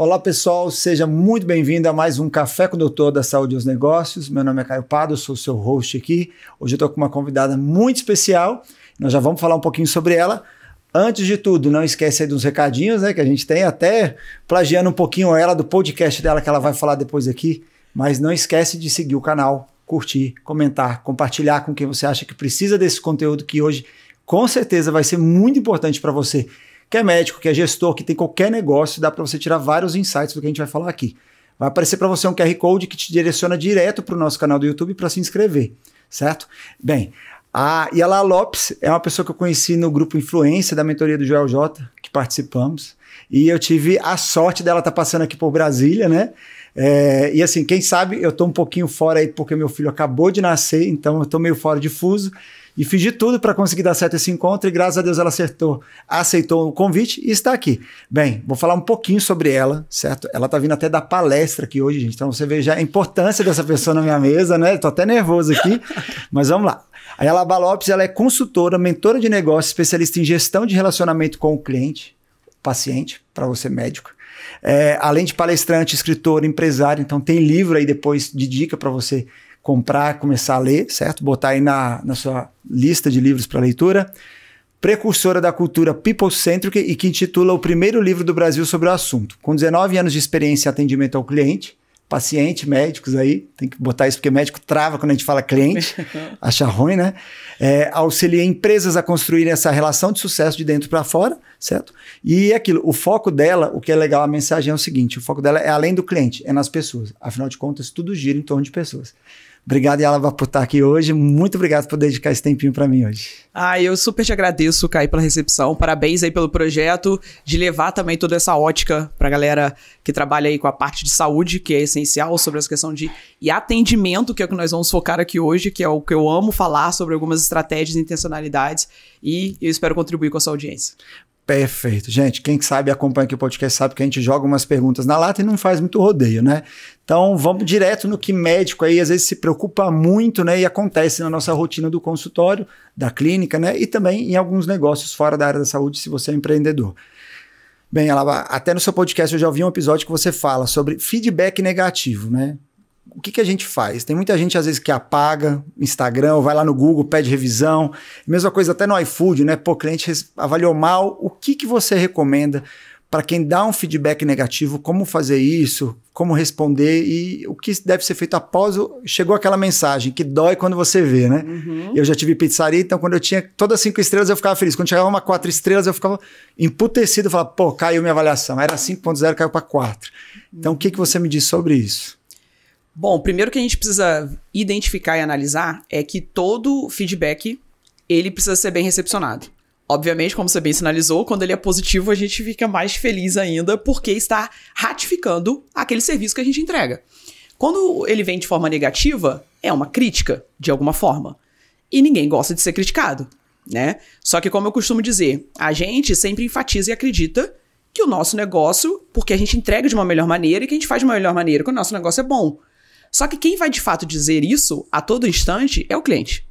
Olá pessoal, seja muito bem-vindo a mais um Café com o Doutor da Saúde e os Negócios. Meu nome é Caio Pardo, eu sou o seu host aqui. Hoje eu estou com uma convidada muito especial, nós já vamos falar um pouquinho sobre ela. Antes de tudo, não esquece aí dos recadinhos, né, que a gente tem, até plagiando um pouquinho ela do podcast dela que ela vai falar depois aqui, mas não esquece de seguir o canal, curtir, comentar, compartilhar com quem você acha que precisa desse conteúdo que hoje com certeza vai ser muito importante para você, que é médico, que é gestor, que tem qualquer negócio, dá para você tirar vários insights do que a gente vai falar aqui. Vai aparecer para você um QR Code que te direciona direto para o nosso canal do YouTube para se inscrever, certo? Bem, a Yala Lopes é uma pessoa que eu conheci no grupo Influência da mentoria do Joel J, que participamos, e eu tive a sorte dela estar passando aqui por Brasília, né? E assim, quem sabe eu tô um pouquinho fora aí porque meu filho acabou de nascer, então eu tô meio fora de fuso, e fiz de tudo para conseguir dar certo esse encontro e graças a Deus ela aceitou o convite e está aqui. Bem, vou falar um pouquinho sobre ela, certo? Ela tá vindo até dar palestra aqui hoje, gente, então você vê já a importância dessa pessoa na minha mesa, né? Tô até nervoso aqui, mas vamos lá. A Yala Lopes, ela é consultora, mentora de negócios, especialista em gestão de relacionamento com o cliente, paciente, para você médico. Além de palestrante, escritor, empresário, então tem livro aí depois de dica para você comprar, começar a ler, certo? Botar aí na sua lista de livros para leitura. Precursora da cultura people-centric e que intitula o primeiro livro do Brasil sobre o assunto. Com 19 anos de experiência em atendimento ao cliente, paciente, médicos aí, tem que botar isso porque médico trava quando a gente fala cliente, acha ruim, né? Auxilia empresas a construírem essa relação de sucesso de dentro para fora, certo? E aquilo, o foco dela, o que é legal, a mensagem é o seguinte, o foco dela é além do cliente, é nas pessoas. Afinal de contas, tudo gira em torno de pessoas. Obrigado, Yala, por estar aqui hoje. Muito obrigado por dedicar esse tempinho para mim hoje. Eu super te agradeço, Caio, pela recepção. Parabéns aí pelo projeto de levar também toda essa ótica para a galera que trabalha aí com a parte de saúde, que é essencial, sobre essa questão e atendimento, que é o que nós vamos focar aqui hoje, que é o que eu amo falar sobre algumas estratégias e intencionalidades, e eu espero contribuir com a sua audiência. Perfeito. Gente, quem sabe acompanha aqui o podcast sabe que a gente joga umas perguntas na lata e não faz muito rodeio, né? Então, vamos direto no que médico aí às vezes se preocupa muito, né? E acontece na nossa rotina do consultório, da clínica, né? E também em alguns negócios fora da área da saúde, se você é empreendedor. Bem, até no seu podcast eu já ouvi um episódio que você fala sobre feedback negativo, né? O que a gente faz? Tem muita gente, às vezes, que apaga Instagram, ou vai lá no Google, pede revisão. Mesma coisa até no iFood, né? Pô, o cliente avaliou mal. O que você recomenda para quem dá um feedback negativo? Como fazer isso? Como responder? E o que deve ser feito após chegou aquela mensagem que dói quando você vê, né? Uhum. Eu já tive pizzaria, então quando eu tinha todas 5 estrelas eu ficava feliz. Quando chegava uma 4 estrelas eu ficava emputecido. Eu falava, pô, caiu minha avaliação. Era 5.0, caiu para 4. Então o que você me diz sobre isso? Bom, primeiro que a gente precisa identificar e analisar é que todo feedback, ele precisa ser bem recepcionado. Obviamente, como você bem sinalizou, quando ele é positivo, a gente fica mais feliz ainda porque está ratificando aquele serviço que a gente entrega. Quando ele vem de forma negativa, é uma crítica, de alguma forma. E ninguém gosta de ser criticado, né? Só que, como eu costumo dizer, a gente sempre enfatiza e acredita que o nosso negócio, porque a gente entrega de uma melhor maneira e que a gente faz de uma melhor maneira, que o nosso negócio é bom. Só que quem vai de fato dizer isso a todo instante é o cliente.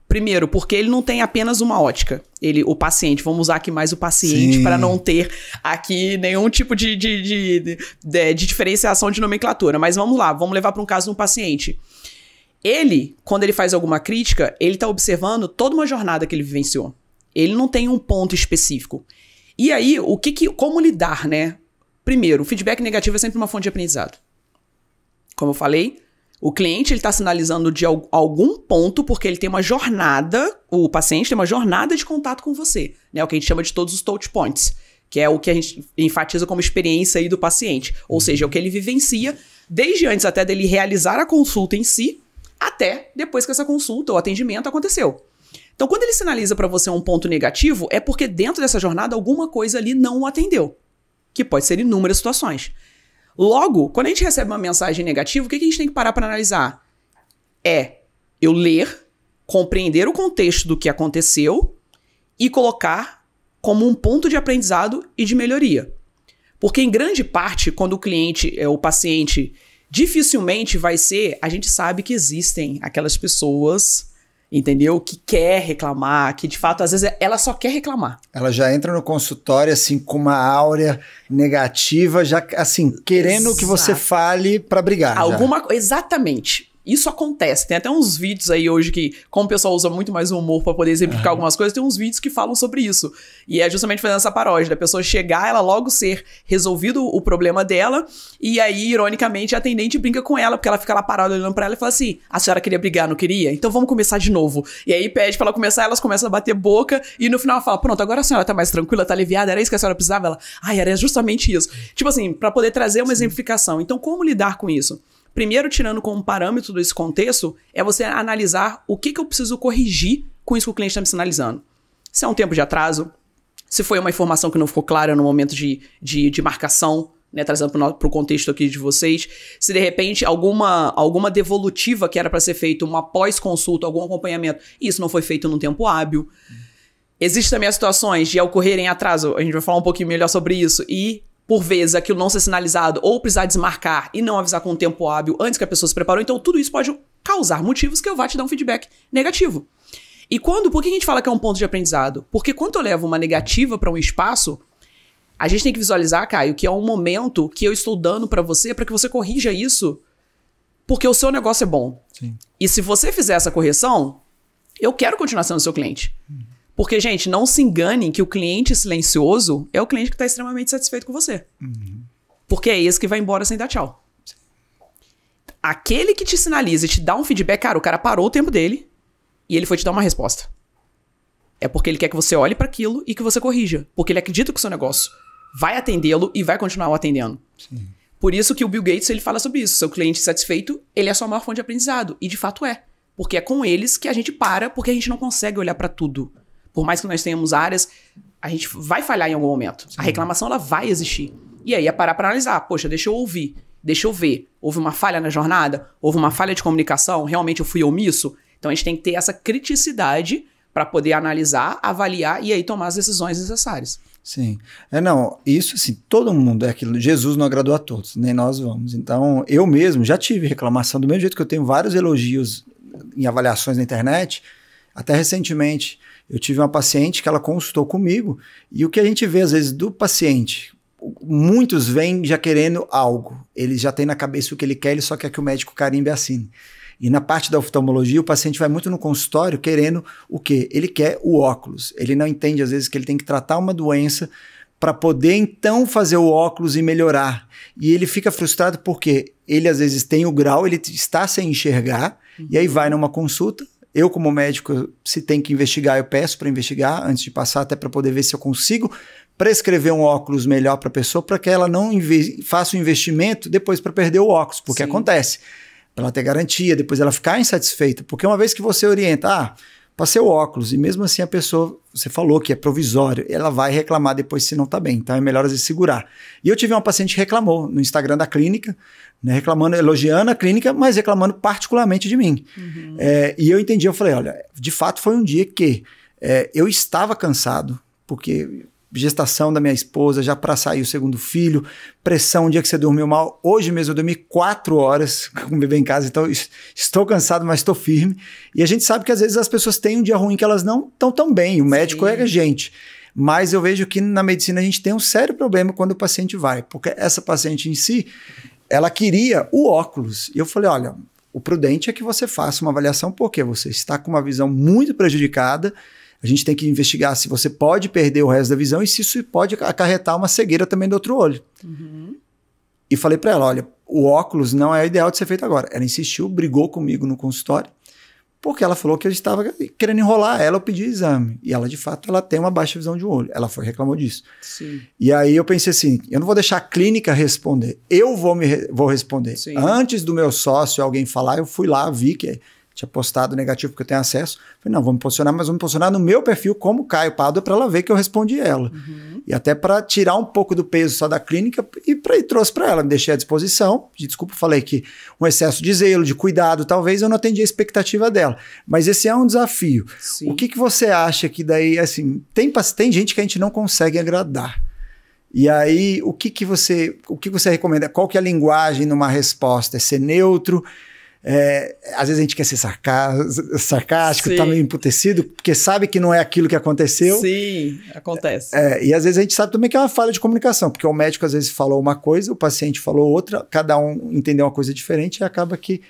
Primeiro, porque ele não tem apenas uma ótica. O paciente, vamos usar aqui mais o paciente para não ter aqui nenhum tipo de diferenciação de nomenclatura. Mas vamos lá, vamos levar para um caso de um paciente. Ele, quando ele faz alguma crítica, ele está observando toda uma jornada que ele vivenciou. Ele não tem um ponto específico. E aí, como lidar, né? Primeiro, o feedback negativo é sempre uma fonte de aprendizado. Como eu falei, o cliente está sinalizando de algum ponto porque ele tem uma jornada, o paciente tem uma jornada de contato com você, né? O que a gente chama de todos os touch points, que é o que a gente enfatiza como experiência aí do paciente. Ou seja, é o que ele vivencia desde antes até dele realizar a consulta em si, até depois que essa consulta ou atendimento aconteceu. Então, quando ele sinaliza para você um ponto negativo, é porque dentro dessa jornada alguma coisa ali não o atendeu, que pode ser inúmeras situações. Logo, quando a gente recebe uma mensagem negativa, o que a gente tem que parar para analisar? Eu ler, compreender o contexto do que aconteceu e colocar como um ponto de aprendizado e de melhoria. Porque em grande parte, quando o cliente, o paciente, dificilmente vai ser, a gente sabe que existem aquelas pessoas entendeu? Que quer reclamar, que de fato, às vezes, ela só quer reclamar. Ela já entra no consultório, assim, com uma áurea negativa, já, assim, querendo que você fale para brigar. Exatamente. Isso acontece. Tem até uns vídeos aí hoje que, como o pessoal usa muito mais o humor para poder exemplificar algumas coisas, tem uns vídeos que falam sobre isso. E é justamente fazendo essa paródia, da pessoa chegar, ela logo ser resolvido o problema dela, e aí, ironicamente, a atendente brinca com ela, porque ela fica lá parada olhando pra ela e fala assim, a senhora queria brigar, não queria? Então vamos começar de novo. E aí pede pra ela começar, elas começam a bater boca, e no final ela fala, pronto, agora a senhora tá mais tranquila, tá aliviada, era isso que a senhora precisava? Ela, era justamente isso. Tipo assim, pra poder trazer uma exemplificação. Então, como lidar com isso? Primeiro, tirando como parâmetro desse contexto, é você analisar o que eu preciso corrigir com isso que o cliente está me sinalizando. Se é um tempo de atraso, se foi uma informação que não ficou clara no momento de marcação, né, trazendo para o contexto aqui de vocês, se de repente alguma devolutiva que era para ser feita, uma pós-consulta, algum acompanhamento, isso não foi feito num tempo hábil. Existem também as situações de ocorrerem atraso, a gente vai falar um pouquinho melhor sobre isso, e por vezes aquilo não ser sinalizado ou precisar desmarcar e não avisar com um tempo hábil antes que a pessoa se preparou. Então tudo isso pode causar motivos que eu vá te dar um feedback negativo. E por que a gente fala que é um ponto de aprendizado? Porque quando eu levo uma negativa para um espaço, a gente tem que visualizar, Caio, que é um momento que eu estou dando para você para que você corrija isso, porque o seu negócio é bom. Sim. E se você fizer essa correção, eu quero continuar sendo seu cliente. Porque, gente, não se enganem que o cliente silencioso é o cliente que está extremamente satisfeito com você. Porque é esse que vai embora sem dar tchau. Aquele que te sinaliza e te dá um feedback, cara, o cara parou o tempo dele e ele foi te dar uma resposta. É porque ele quer que você olhe para aquilo e que você corrija. Porque ele acredita que o seu negócio vai atendê-lo e vai continuar o atendendo. Sim. Por isso que o Bill Gates ele fala sobre isso. Seu cliente satisfeito, ele é a sua maior fonte de aprendizado. E de fato é. Porque é com eles que a gente para, porque a gente não consegue olhar para tudo. Por mais que nós tenhamos áreas, a gente vai falhar em algum momento. Sim. A reclamação, ela vai existir. E aí é parar para analisar. Poxa, deixa eu ouvir, deixa eu ver. Houve uma falha na jornada? Houve uma falha de comunicação? Realmente eu fui omisso? Então a gente tem que ter essa criticidade para poder analisar, avaliar e aí tomar as decisões necessárias. Sim. Isso assim, todo mundo é aquilo. Jesus não agradou a todos, nem nós vamos. Então, eu mesmo já tive reclamação, do mesmo jeito que eu tenho vários elogios em avaliações na internet, até recentemente. Eu tive uma paciente que ela consultou comigo e o que a gente vê às vezes do paciente, muitos vêm já querendo algo. Ele já tem na cabeça o que ele quer, ele só quer que o médico carimbe e assine. E na parte da oftalmologia, o paciente vai muito no consultório querendo o quê? Ele quer o óculos. Ele não entende às vezes que ele tem que tratar uma doença para poder então fazer o óculos e melhorar. E ele fica frustrado porque ele às vezes tem o grau, ele está sem enxergar, e aí vai numa consulta. Eu, como médico, se tem que investigar, eu peço para investigar antes de passar, até para poder ver se eu consigo prescrever um óculos melhor para a pessoa, para que ela não faça o investimento depois para perder o óculos, porque acontece. Para ela ter garantia, depois ela ficar insatisfeita. Porque uma vez que você orienta, passei o óculos, e mesmo assim a pessoa, você falou que é provisório, ela vai reclamar depois se não está bem. Então é melhor às vezes segurar. E eu tive uma paciente que reclamou no Instagram da clínica, né, reclamando, elogiando a clínica, mas reclamando particularmente de mim. E eu entendi, eu falei, olha, de fato foi um dia que eu estava cansado, porque gestação da minha esposa, já para sair o segundo filho, pressão, um dia que você dormiu mal. Hoje mesmo eu dormi 4 horas com o bebê em casa, então estou cansado, mas estou firme. E a gente sabe que às vezes as pessoas têm um dia ruim que elas não estão tão bem, o médico é a gente. Mas eu vejo que na medicina a gente tem um sério problema quando o paciente vai, porque essa paciente em si, ela queria o óculos. E eu falei, olha, o prudente é que você faça uma avaliação, porque você está com uma visão muito prejudicada. A gente tem que investigar se você pode perder o resto da visão e se isso pode acarretar uma cegueira também do outro olho. E falei para ela, olha, o óculos não é ideal de ser feito agora. Ela insistiu, brigou comigo no consultório, porque ela falou que eu estava querendo enrolar ela, eu pedi exame. E ela, de fato, ela tem uma baixa visão de um olho. Ela reclamou disso. Sim. E aí eu pensei assim, eu não vou deixar a clínica responder, eu vou responder. Sim. Antes do meu sócio, alguém falar, eu fui lá, vi que tinha postado negativo porque eu tenho acesso. Falei, não, vou me posicionar, mas vou me posicionar no meu perfil como Caio Pádua para ela ver que eu respondi ela. E até para tirar um pouco do peso só da clínica e trouxe para ela, me deixei à disposição. Desculpa, falei que um excesso de zelo, de cuidado, talvez eu não atendi a expectativa dela. Mas esse é um desafio. Sim. O que você acha que daí, assim, tem gente que a gente não consegue agradar. E aí, o que você recomenda? Qual que é a linguagem numa resposta? É ser neutro? Às vezes a gente quer ser sarcástico, Sim. tá meio emputecido, porque sabe que não é aquilo que aconteceu. Sim, acontece. E às vezes a gente sabe também que é uma falha de comunicação, porque o médico às vezes falou uma coisa, o paciente falou outra, cada um entendeu uma coisa diferente e acaba que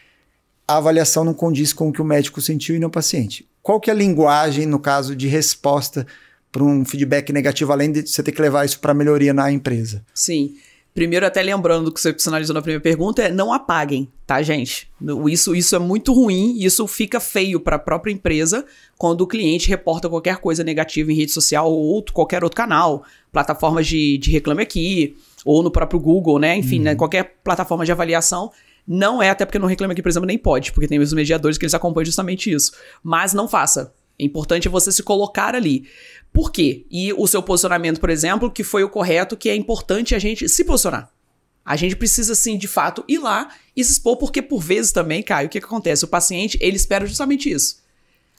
a avaliação não condiz com o que o médico sentiu e não o paciente. Qual que é a linguagem, no caso de resposta para um feedback negativo, além de você ter que levar isso para melhoria na empresa? Sim. Primeiro, até lembrando do que você sinalizou na primeira pergunta, não apaguem, tá, gente? Isso é muito ruim, isso fica feio para a própria empresa quando o cliente reporta qualquer coisa negativa em rede social ou qualquer outro canal, plataformas de Reclame Aqui, ou no próprio Google, né? Enfim, né? Qualquer plataforma de avaliação. Não é, até porque no Reclame Aqui, por exemplo, nem pode, porque tem os mediadores que eles acompanham justamente isso. Mas não faça. É importante você se colocar ali. Por quê? E o seu posicionamento, por exemplo, que foi o correto, que é importante a gente se posicionar. A gente precisa, sim, de fato, ir lá e se expor, porque por vezes também, Caio, o que acontece? O paciente, ele espera justamente isso.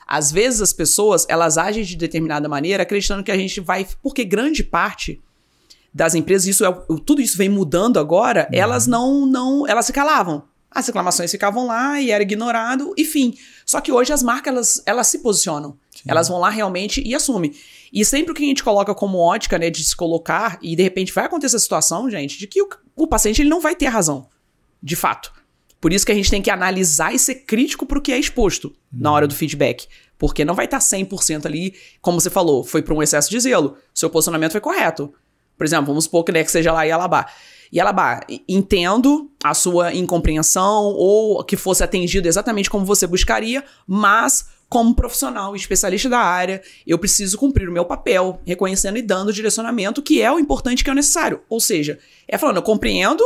Às vezes as pessoas, elas agem de determinada maneira, acreditando que a gente vai... Porque grande parte das empresas, tudo isso vem mudando agora, elas elas se calavam. As reclamações ficavam lá e era ignorado, enfim. Só que hoje as marcas, elas se posicionam. Sim. Elas vão lá realmente e assumem. E sempre o que a gente coloca como ótica, né, de se colocar, e de repente vai acontecer a situação, gente, de que o paciente ele não vai ter a razão, de fato. Por isso que a gente tem que analisar e ser crítico pro que é exposto na hora do feedback. Porque não vai estar 100% ali, como você falou, foi por um excesso de zelo. Seu posicionamento foi correto. Por exemplo, vamos supor que, né, que seja lá Yalabá. Yalabá, entendo a sua incompreensão ou que fosse atendido exatamente como você buscaria, mas como profissional e especialista da área, eu preciso cumprir o meu papel, reconhecendo e dando o direcionamento que é o importante, que é o necessário. Ou seja, falando, eu compreendo,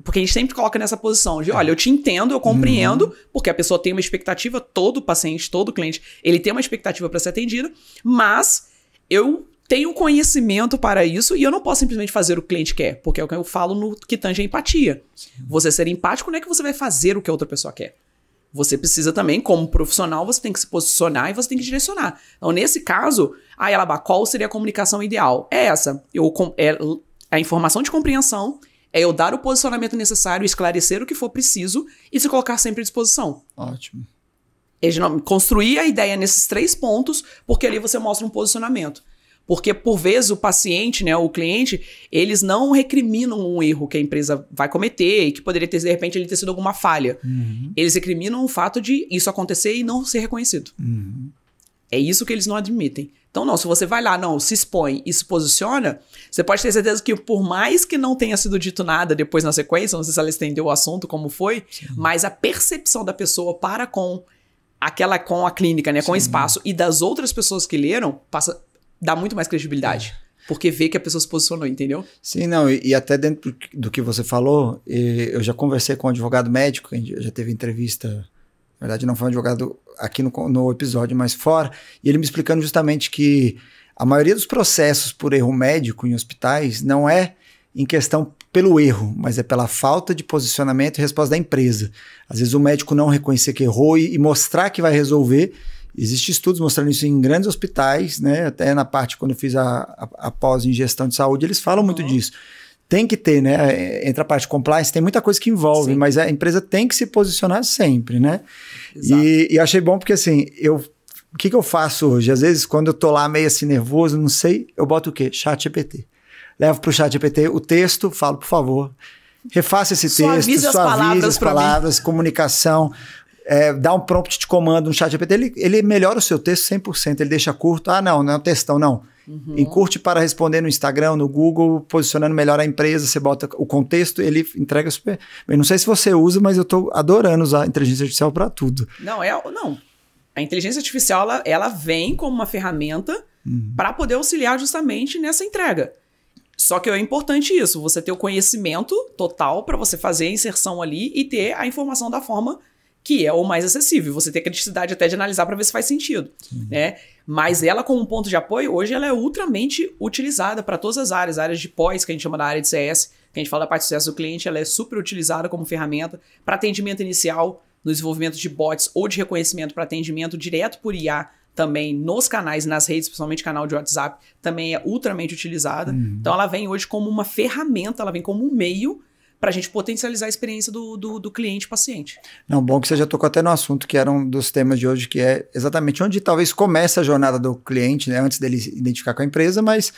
porque a gente sempre coloca nessa posição de, olha, eu te entendo, eu compreendo, porque a pessoa tem uma expectativa, todo paciente, todo cliente, ele tem uma expectativa para ser atendido, mas eu tenho conhecimento para isso e eu não posso simplesmente fazer o que o cliente quer, porque é o que eu falo no que tange a empatia. Sim. Você ser empático não é que você vai fazer o que a outra pessoa quer. Você precisa também, como profissional, você tem que se posicionar e você tem que direcionar. Então, nesse caso, Yalabá, qual seria a comunicação ideal? É essa. A informação de compreensão, é eu dar o posicionamento necessário, esclarecer o que for preciso e se colocar sempre à disposição. Ótimo. Construir a ideia nesses 3 pontos, porque ali você mostra um posicionamento. Porque, por vezes, o paciente, né, o cliente, eles não recriminam um erro que a empresa vai cometer e que poderia ter, de repente, ele ter sido alguma falha. Eles recriminam o fato de isso acontecer e não ser reconhecido. É isso que eles não admitem. Então, não, se você vai lá, não, se expõe e se posiciona, você pode ter certeza que, por mais que não tenha sido dito nada depois na sequência, não sei se ela estendeu o assunto, como foi, sim, mas a percepção da pessoa para com a clínica, né, com o espaço e das outras pessoas que leram, dá muito mais credibilidade. Porque vê que a pessoa se posicionou, entendeu? Sim, não, e até dentro do que você falou, eu já conversei com um advogado médico, já teve entrevista, na verdade não foi um advogado aqui no episódio, mas fora, e ele me explicando justamente que a maioria dos processos por erro médico em hospitais não é em questão pelo erro, mas é pela falta de posicionamento e resposta da empresa. Às vezes o médico não reconhecer que errou e mostrar que vai resolver. Existem estudos mostrando isso em grandes hospitais, né? Até na parte, quando eu fiz a pós em gestão de saúde, eles falam muito disso. Tem que ter, né? Entre a parte de compliance, tem muita coisa que envolve, sim, mas a empresa tem que se posicionar sempre, né? E achei bom porque, assim, o que eu faço hoje? Às vezes, quando eu tô lá meio assim nervoso, não sei, eu boto o quê? ChatGPT. Levo pro ChatGPT o texto, falo, por favor, refaça esse texto, suavize as palavras, comunicação... dá um prompt de comando no ChatGPT, ele melhora o seu texto 100%, ele deixa curto, não é um textão, não. Encurte para responder no Instagram, no Google, posicionando melhor a empresa, você bota o contexto, ele entrega super bem. Não sei se você usa, mas eu tô adorando usar a inteligência artificial para tudo. Não, a inteligência artificial, ela vem como uma ferramenta para poder auxiliar justamente nessa entrega. Só que é importante isso, você ter o conhecimento total para você fazer a inserção ali e ter a informação da forma que é o mais acessível. Você tem a criticidade até de analisar para ver se faz sentido, né? Mas ela, como ponto de apoio, hoje ela é ultramente utilizada para todas as áreas de pós, que a gente chama da área de CS, que a gente fala da parte de sucesso do cliente, ela é super utilizada como ferramenta para atendimento inicial, no desenvolvimento de bots ou de reconhecimento para atendimento direto por IA, também nos canais, nas redes, principalmente canal de WhatsApp, também é ultramente utilizada. Então ela vem hoje como uma ferramenta, ela vem como um meio para a gente potencializar a experiência do cliente-paciente. Não, bom que você já tocou até no assunto que era um dos temas de hoje, que é exatamente onde talvez comece a jornada do cliente, né, antes dele se identificar com a empresa, mas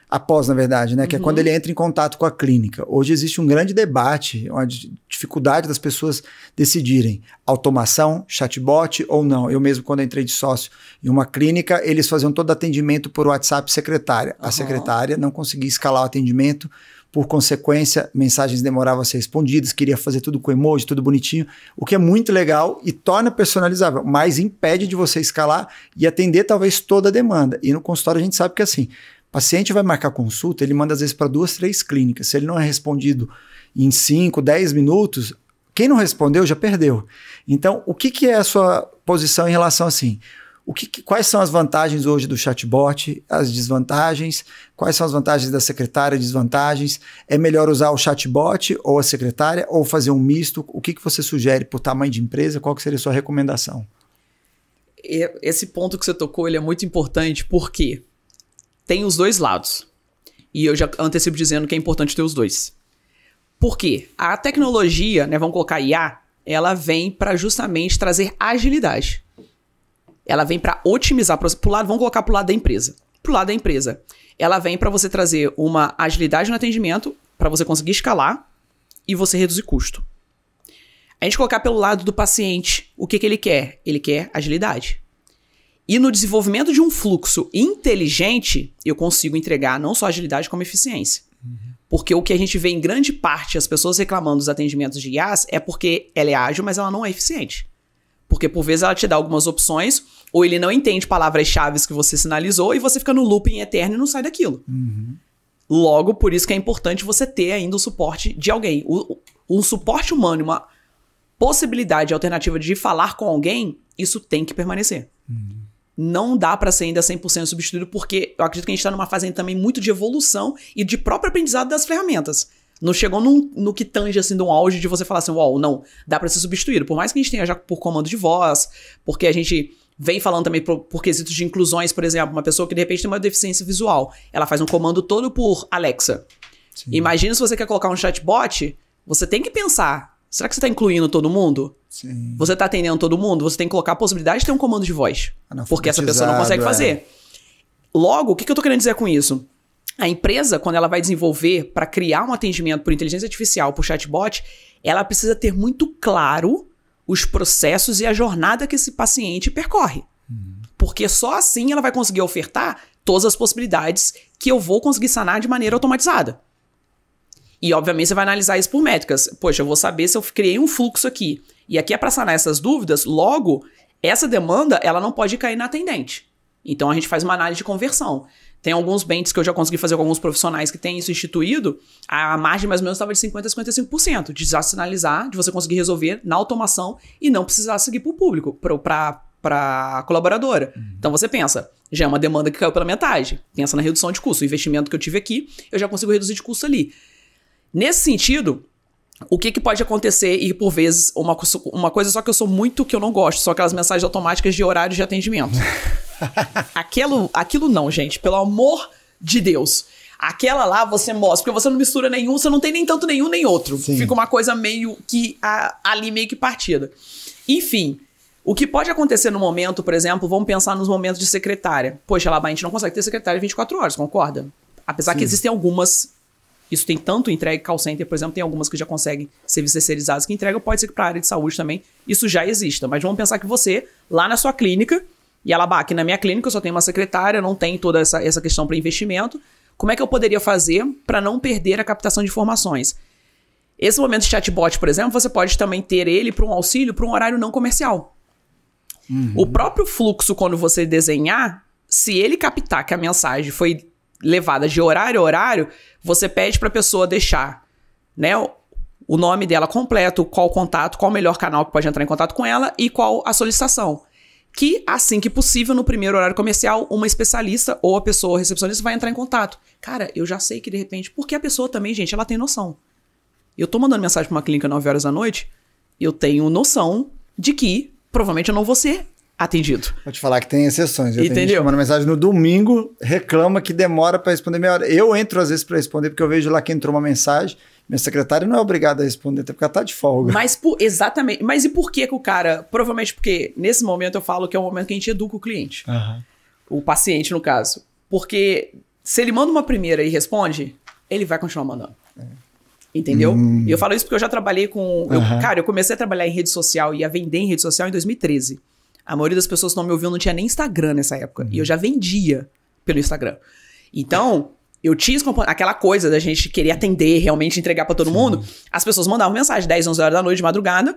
após, na verdade, né, que é quando ele entra em contato com a clínica. Hoje existe um grande debate, uma dificuldade das pessoas decidirem automação, chatbot ou não. Eu mesmo, quando entrei de sócio em uma clínica, eles faziam todo atendimento por WhatsApp secretária. A secretária não conseguia escalar o atendimento, por consequência, mensagens demoravam a ser respondidas, queria fazer tudo com emoji, tudo bonitinho, o que é muito legal e torna personalizável, mas impede de você escalar e atender talvez toda a demanda. E no consultório a gente sabe que assim, o paciente vai marcar consulta, ele manda às vezes para 2, 3 clínicas. Se ele não é respondido em 5, 10 minutos, quem não respondeu já perdeu. Então, o que é a sua posição em relação assim? Quais são as vantagens hoje do chatbot, as desvantagens? Quais são as vantagens da secretária, desvantagens? É melhor usar o chatbot ou a secretária ou fazer um misto? O que você sugere por tamanho de empresa? Qual que seria a sua recomendação? Esse ponto que você tocou, ele é muito importante porque tem os dois lados. E eu já antecipo dizendo que é importante ter os dois. Por quê? A tecnologia, né, vamos colocar IA, ela vem para justamente trazer agilidade. Ela vem para otimizar, vamos colocar pro lado da empresa. Pro lado da empresa, ela vem para você trazer uma agilidade no atendimento, para você conseguir escalar e você reduzir custo. A gente colocar pelo lado do paciente, o que ele quer? Ele quer agilidade. E no desenvolvimento de um fluxo inteligente, eu consigo entregar não só agilidade, como eficiência. Porque o que a gente vê em grande parte, as pessoas reclamando dos atendimentos de IaaS, é porque ela é ágil, mas ela não é eficiente. Porque por vezes ela te dá algumas opções, ou ele não entende palavras-chave que você sinalizou, e você fica no looping eterno e não sai daquilo. Logo, por isso que é importante você ter ainda o suporte de alguém. Um suporte humano, uma possibilidade alternativa de falar com alguém, isso tem que permanecer. Não dá para ser ainda 100% substituído, porque eu acredito que a gente está numa fase ainda também muito de evolução e de próprio aprendizado das ferramentas. Não chegou no que tange assim de um auge de você falar assim, uau, não, dá para ser substituído. Por mais que a gente tenha já por comando de voz, porque a gente vem falando também por quesitos de inclusões, por exemplo, uma pessoa que de repente tem uma deficiência visual, ela faz um comando todo por Alexa. Sim. Imagina se você quer colocar um chatbot, você tem que pensar, será que você está incluindo todo mundo? Sim. Você está atendendo todo mundo? Você tem que colocar a possibilidade de ter um comando de voz. Porque essa pessoa não consegue fazer. Logo, o que eu estou querendo dizer com isso? A empresa, quando ela vai desenvolver para criar um atendimento por inteligência artificial, por chatbot, ela precisa ter muito claro os processos e a jornada que esse paciente percorre. Porque só assim ela vai conseguir ofertar todas as possibilidades que eu vou conseguir sanar de maneira automatizada. E, obviamente, você vai analisar isso por métricas. Poxa, eu vou saber se eu criei um fluxo aqui. E aqui é para sanar essas dúvidas. Logo, essa demanda, ela não pode cair na atendente. Então, a gente faz uma análise de conversão. Tem alguns bens que eu já consegui fazer com alguns profissionais que têm isso instituído. A margem, mais ou menos, estava de 50% a 55%. De já sinalizar, de você conseguir resolver na automação e não precisar seguir para o público, para a colaboradora. Então, você pensa, já é uma demanda que caiu pela metade. Pensa na redução de custo. O investimento que eu tive aqui, eu já consigo reduzir de custo ali. Nesse sentido, o que pode acontecer, e por vezes, uma coisa só que eu sou muito que eu não gosto, são aquelas mensagens automáticas de horário de atendimento. Aquilo não, gente, pelo amor de Deus. Aquela lá você mostra, porque você não mistura nenhum, você não tem nem tanto nenhum nem outro. Sim. Fica uma coisa meio que ali meio que partida. Enfim, o que pode acontecer no momento, por exemplo, vamos pensar nos momentos de secretária. Poxa, lá a gente não consegue ter secretária 24 horas, concorda? Apesar que existem algumas. Isso tem tanto entrega, call center, por exemplo, tem algumas que já conseguem serviços terceirizados que entregam, pode ser que para a área de saúde também isso já exista. Mas vamos pensar que você, lá na sua clínica, e ela, aqui na minha clínica eu só tenho uma secretária, não tem toda essa questão para investimento, como é que eu poderia fazer para não perder a captação de informações? Esse momento de chatbot, por exemplo, você pode também ter ele para um auxílio para um horário não comercial. O próprio fluxo, quando você desenhar, se ele captar que a mensagem foi levada de horário a horário, você pede para a pessoa deixar, né, o nome dela completo, qual contato, qual o melhor canal que pode entrar em contato com ela e qual a solicitação. Que, assim que possível, no primeiro horário comercial, uma especialista ou a pessoa recepcionista vai entrar em contato. Cara, eu já sei que, de repente... Porque a pessoa também, gente, ela tem noção. Eu tô mandando mensagem pra uma clínica 9 horas da noite, eu tenho noção de que, provavelmente, eu não vou ser atendido. Vou te falar que tem exceções. Eu Entendeu? tenho gente mandando mensagem no domingo, reclama que demora para responder meia hora. Eu entro, às vezes, para responder, porque eu vejo lá que entrou uma mensagem Minha secretária não é obrigada a responder, até porque ela tá de folga. Exatamente. Mas e por que o cara... Provavelmente porque nesse momento eu falo que é o momento que a gente educa o cliente. O paciente, no caso. Porque se ele manda uma primeira e responde, ele vai continuar mandando. Entendeu? E eu falo isso porque eu já trabalhei com... Cara, eu comecei a trabalhar em rede social e a vender em rede social em 2013. A maioria das pessoas que não me ouviam não tinha nem Instagram nessa época. E eu já vendia pelo Instagram. Então... Eu tinha aquela coisa da gente querer atender, realmente entregar pra todo mundo. As pessoas mandavam mensagem 10, 11 horas da noite, de madrugada,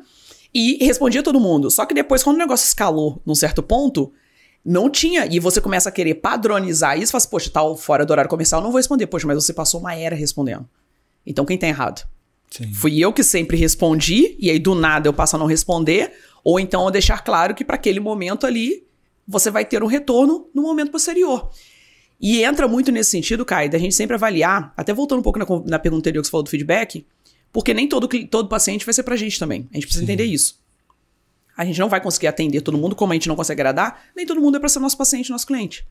e respondia todo mundo. Só que depois, quando o negócio escalou num certo ponto, não tinha. E você começa a querer padronizar isso, fala assim, poxa, tá fora do horário comercial, não vou responder. Poxa, mas você passou uma era respondendo. Então quem tá errado? Fui eu que sempre respondi, e aí do nada eu passo a não responder, ou então eu deixar claro que para aquele momento ali, você vai ter um retorno no momento posterior. E entra muito nesse sentido, Caio, da gente sempre avaliar, até voltando um pouco na pergunta anterior que você falou do feedback, porque nem todo paciente vai ser pra gente também. A gente precisa entender isso. A gente não vai conseguir atender todo mundo, como a gente não consegue agradar, nem todo mundo é pra ser nosso paciente, nosso cliente.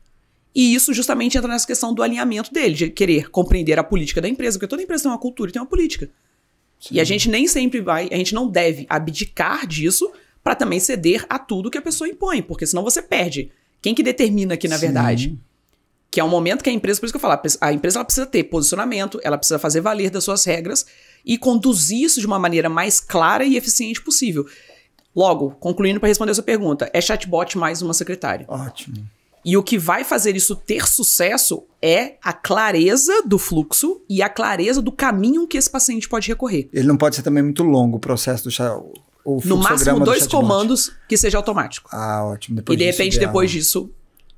E isso justamente entra nessa questão do alinhamento dele, de querer compreender a política da empresa, porque toda empresa tem uma cultura e tem uma política. E a gente nem sempre a gente não deve abdicar disso pra também ceder a tudo que a pessoa impõe, porque senão você perde. Quem que determina aqui, na verdade? Que é um momento que a empresa, por isso que eu falo, a empresa ela precisa ter posicionamento, ela precisa fazer valer das suas regras e conduzir isso de uma maneira mais clara e eficiente possível. Logo, concluindo para responder a sua pergunta, é chatbot mais uma secretária. Ótimo. E o que vai fazer isso ter sucesso é a clareza do fluxo e a clareza do caminho que esse paciente pode recorrer. Ele não pode ser também muito longo o processo do no máximo 2 comandos que seja automático. Ótimo. Depois depois disso,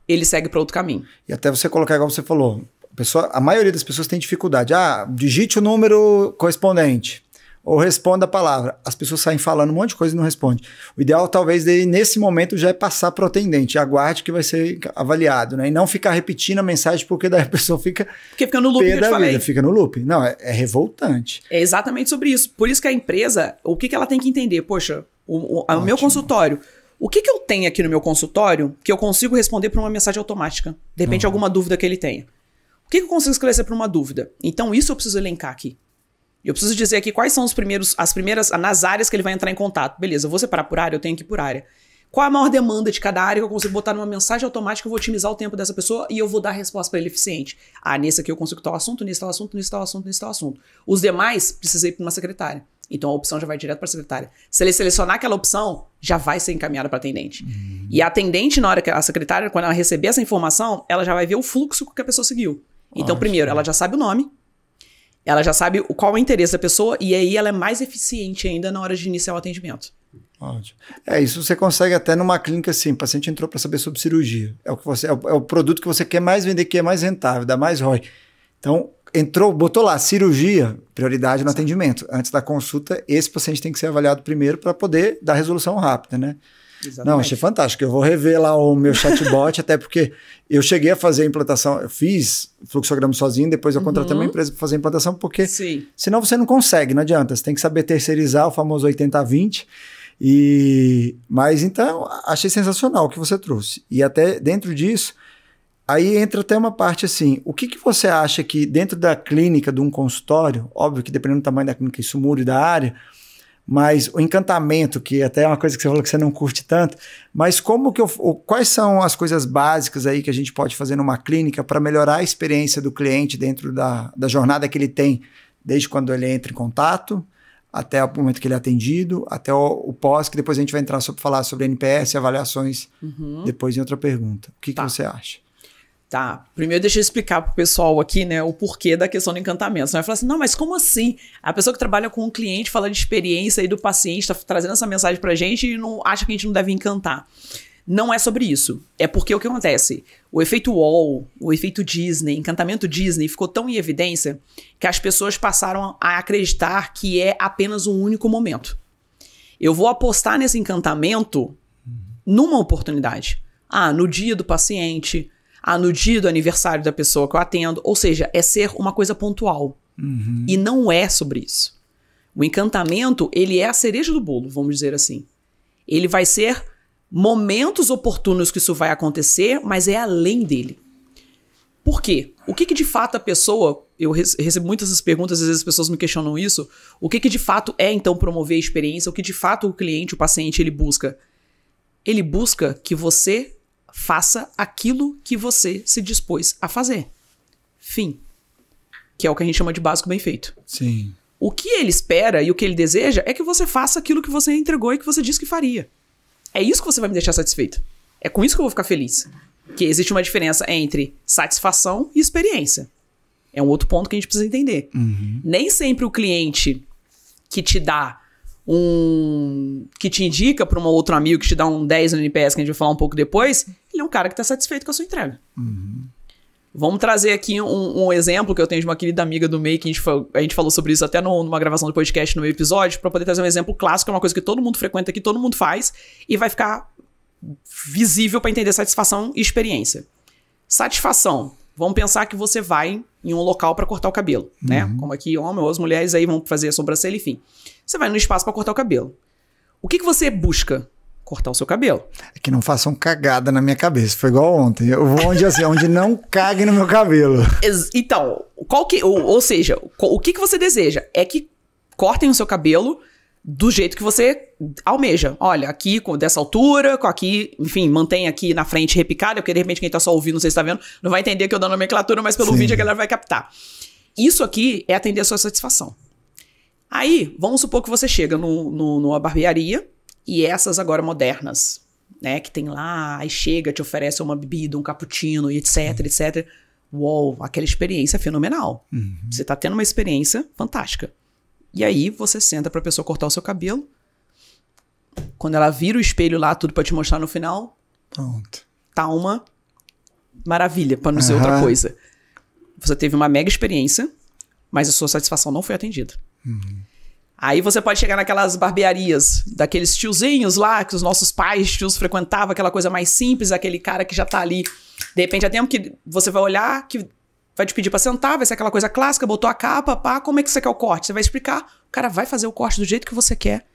ele segue para outro caminho. E até você colocar, igual você falou, a maioria das pessoas tem dificuldade. Digite o número correspondente, ou responda a palavra. As pessoas saem falando um monte de coisa e não respondem. O ideal, talvez, nesse momento, já é passar para o atendente. Aguarde que vai ser avaliado, né? E não ficar repetindo a mensagem, porque daí a pessoa fica... Porque fica no loop que eu te falei. Fica no loop. Não, é revoltante. É exatamente sobre isso. Por isso que a empresa, o que ela tem que entender? Poxa, o meu consultório... O que eu tenho aqui no meu consultório que eu consigo responder para uma mensagem automática? De repente, alguma dúvida que ele tenha. O que eu consigo esclarecer para uma dúvida? Então, isso eu preciso elencar aqui. Eu preciso dizer aqui quais são as primeiras, nas áreas que ele vai entrar em contato. Beleza, eu vou separar por área, eu tenho que ir por área. Qual a maior demanda de cada área que eu consigo botar numa mensagem automática, eu vou otimizar o tempo dessa pessoa e eu vou dar a resposta para ele eficiente. Nesse aqui eu consigo tal assunto, nesse tal assunto, nesse tal assunto, nesse tal assunto. Os demais, precisa ir para uma secretária. Então a opção já vai direto para a secretária. Se ele selecionar aquela opção, já vai ser encaminhada para a atendente. E a atendente, na hora que a secretária, quando ela receber essa informação, ela já vai ver o fluxo que a pessoa seguiu. Então, primeiro, ela já sabe o nome, ela já sabe qual é o interesse da pessoa, e aí ela é mais eficiente ainda na hora de iniciar o atendimento. Ótimo. Isso você consegue até numa clínica assim, o paciente entrou para saber sobre cirurgia. É o produto que você quer mais vender, que é mais rentável, dá mais ROI. Então, botou lá, cirurgia, prioridade no atendimento. Antes da consulta, esse paciente tem que ser avaliado primeiro para poder dar resolução rápida, né? Exatamente. Não, achei fantástico. Eu vou rever lá o meu chatbot, até porque eu cheguei a fazer a implantação, eu fiz fluxograma sozinho, depois eu contratei uma empresa para fazer a implantação, porque senão você não consegue, não adianta. Você tem que saber terceirizar o famoso 80-20. Mas então, achei sensacional o que você trouxe. E até dentro disso, aí entra até uma parte assim, o que você acha que dentro da clínica, de um consultório, óbvio que dependendo do tamanho da clínica isso muda da área, mas o encantamento, que até é uma coisa que você falou que você não curte tanto, mas quais são as coisas básicas aí que a gente pode fazer numa clínica para melhorar a experiência do cliente dentro da jornada que ele tem, desde quando ele entra em contato, até o momento que ele é atendido, até o pós, que depois a gente vai entrar falar sobre NPS e avaliações depois em outra pergunta. O que você acha? Tá, primeiro deixa eu explicar pro pessoal aqui, né, o porquê da questão do encantamento. Você vai falar assim, não, mas como assim? A pessoa que trabalha com o cliente fala de experiência aí do paciente, tá trazendo essa mensagem pra gente e não acha que a gente não deve encantar. Não é sobre isso. É porque o que acontece? O efeito Wall, o efeito Disney, encantamento Disney ficou tão em evidência que as pessoas passaram a acreditar que é apenas um único momento. Eu vou apostar nesse encantamento numa oportunidade. No dia do paciente, no dia do aniversário da pessoa que eu atendo. Ou seja, é ser uma coisa pontual. E não é sobre isso. O encantamento, ele é a cereja do bolo, vamos dizer assim. Ele vai ser momentos oportunos que isso vai acontecer, mas é além dele. Por quê? O que de fato a pessoa... Eu recebo muitas essas perguntas, às vezes as pessoas me questionam isso. O que de fato é, então, promover a experiência? O que de fato o cliente, o paciente, ele busca? Ele busca que você faça aquilo que você se dispôs a fazer. Fim. Que é o que a gente chama de básico bem feito. Sim. O que ele espera e o que ele deseja é que você faça aquilo que você entregou e que você disse que faria. É isso que você vai me deixar satisfeito. É com isso que eu vou ficar feliz. Que existe uma diferença entre satisfação e experiência. É um outro ponto que a gente precisa entender. Nem sempre o cliente que te dá que te indica para um outro amigo que te dá um 10 no NPS, que a gente vai falar um pouco depois, ele é um cara que está satisfeito com a sua entrega. Vamos trazer aqui um exemplo que eu tenho de uma querida amiga do MEI, que a gente falou sobre isso até numa gravação do podcast no meu episódio, para poder trazer um exemplo clássico, é uma coisa que todo mundo frequenta aqui, todo mundo faz, e vai ficar visível para entender satisfação e experiência. Satisfação. Vamos pensar que você vai em um local para cortar o cabelo, né? Como aqui, homem ou as mulheres aí vão fazer a sobrancelha, enfim. Você vai no espaço para cortar o cabelo. O que você busca? Cortar o seu cabelo. É que não façam cagada na minha cabeça. Foi igual ontem. Eu vou onde não caguem no meu cabelo. Então, ou seja, o que você deseja? É que cortem o seu cabelo do jeito que você almeja. Olha, aqui dessa altura, aqui, enfim, mantém aqui na frente repicada, porque de repente quem tá só ouvindo, não sei se tá vendo, não vai entender que eu dou nomenclatura, mas pelo vídeo a galera vai captar. Isso aqui é atender a sua satisfação. Aí, vamos supor que você chega numa barbearia, e essas agora modernas, né, que tem lá, aí chega, te oferece uma bebida, um cappuccino, e etc, etc. Uou, aquela experiência é fenomenal. Você tá tendo uma experiência fantástica. E aí, você senta pra pessoa cortar o seu cabelo. Quando ela vira o espelho lá, tudo pra te mostrar no final, pronto. Tá uma maravilha, pra não dizer outra coisa. Você teve uma mega experiência, mas a sua satisfação não foi atendida. Aí você pode chegar naquelas barbearias, daqueles tiozinhos lá, que os nossos pais, tios, frequentavam, aquela coisa mais simples, aquele cara que já tá ali. De repente, há tempo que você vai olhar, que vai te pedir pra sentar, vai ser aquela coisa clássica, botou a capa, pá, como é que você quer o corte? Você vai explicar, o cara vai fazer o corte do jeito que você quer,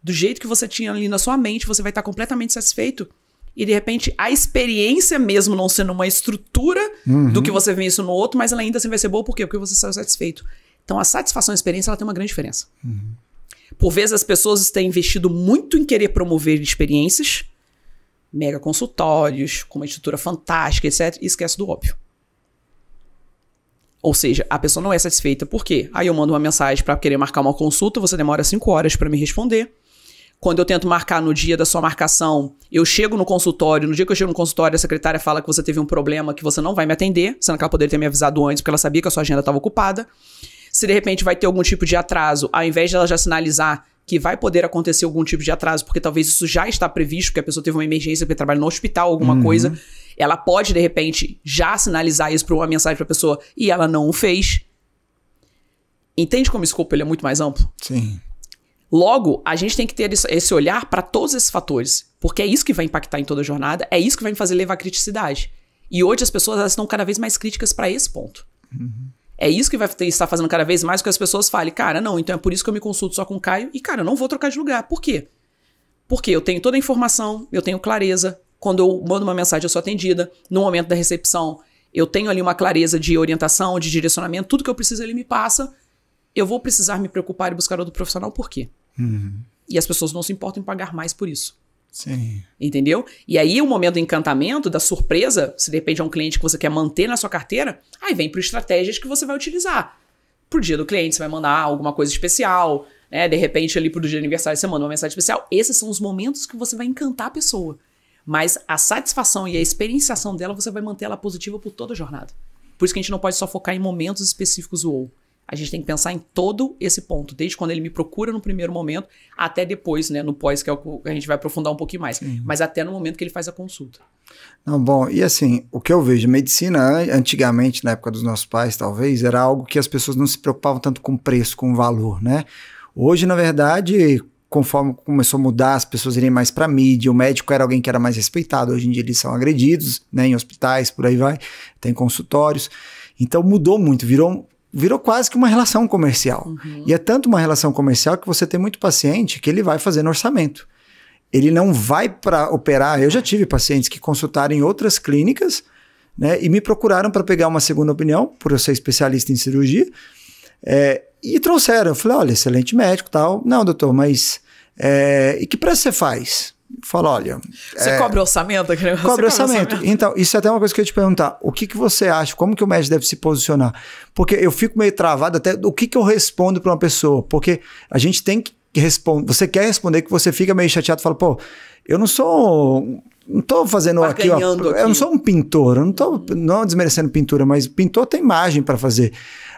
do jeito que você tinha ali na sua mente, você vai estar completamente satisfeito. E de repente, a experiência mesmo não sendo uma estrutura do que você vê isso no outro, mas ela ainda assim vai ser boa, por quê? Porque você saiu satisfeito. Então, a satisfação e a experiência, ela tem uma grande diferença. Por vezes, as pessoas têm investido muito em querer promover experiências, mega consultórios, com uma estrutura fantástica, etc., e esquece do óbvio. Ou seja, a pessoa não é satisfeita. Por quê? Aí eu mando uma mensagem para querer marcar uma consulta, você demora 5 horas para me responder. Quando eu tento marcar no dia da sua marcação, eu chego no consultório, no dia que eu chego no consultório, a secretária fala que você teve um problema, que você não vai me atender, sendo que ela poderia ter me avisado antes, porque ela sabia que a sua agenda estava ocupada. Se de repente vai ter algum tipo de atraso, ao invés de ela já sinalizar que vai poder acontecer algum tipo de atraso, porque talvez isso já está previsto, porque a pessoa teve uma emergência, porque trabalha no hospital, alguma coisa, ela pode, de repente, já sinalizar isso para uma mensagem para a pessoa e ela não o fez. Entende como o escopo ele é muito mais amplo? Sim. Logo, a gente tem que ter esse olhar para todos esses fatores, porque é isso que vai impactar em toda a jornada, é isso que vai me fazer levar a criticidade. E hoje as pessoas elas estão cada vez mais críticas para esse ponto. É isso que vai estar fazendo cada vez mais com que as pessoas falem, cara, não, então é por isso que eu me consulto só com o Caio e, cara, eu não vou trocar de lugar. Por quê? Porque eu tenho toda a informação, eu tenho clareza, quando eu mando uma mensagem eu sou atendida, no momento da recepção eu tenho ali uma clareza de orientação, de direcionamento, tudo que eu preciso ele me passa, eu vou precisar me preocupar e buscar outro profissional, por quê? E as pessoas não se importam em pagar mais por isso. Sim. Entendeu? E aí o momento do encantamento, da surpresa, se de repente é um cliente que você quer manter na sua carteira, aí vem para estratégias que você vai utilizar. Pro dia do cliente você vai mandar alguma coisa especial, né? De repente ali pro dia do aniversário você manda uma mensagem especial. Esses são os momentos que você vai encantar a pessoa. Mas a satisfação e a experienciação dela, você vai manter ela positiva por toda a jornada. Por isso que a gente não pode só focar em momentos específicos do A gente tem que pensar em todo esse ponto, desde quando ele me procura no primeiro momento, até depois, né, no pós, que é o que a gente vai aprofundar um pouquinho mais. Mas até no momento que ele faz a consulta. Não, bom, e assim, o que eu vejo, medicina, antigamente, na época dos nossos pais, talvez, era algo que as pessoas não se preocupavam tanto com preço, com valor, né? Hoje, na verdade, conforme começou a mudar, as pessoas irem mais para mídia, o médico era alguém que era mais respeitado, hoje em dia eles são agredidos, né, em hospitais, por aí vai, tem consultórios. Então mudou muito, virou quase que uma relação comercial. E é tanto uma relação comercial que você tem muito paciente que ele vai fazendo orçamento. Ele não vai para operar. Eu já tive pacientes que consultaram em outras clínicas, né? E me procuraram para pegar uma segunda opinião, por eu ser especialista em cirurgia, e trouxeram. Eu falei, olha, excelente médico e tal. Não, doutor, mas e que preço você faz? Fala, olha... Você cobra orçamento? Cobra orçamento. Então, isso é até uma coisa que eu ia te perguntar. O que você acha? Como que o médico deve se posicionar? Porque eu fico meio travado até do que eu respondo para uma pessoa. Porque a gente tem que responder... Você quer responder que você fica meio chateado e fala, pô, eu não sou... Não tô fazendo aqui, ó. Eu não sou um pintor, eu não tô desmerecendo pintura, mas pintor tem imagem para fazer.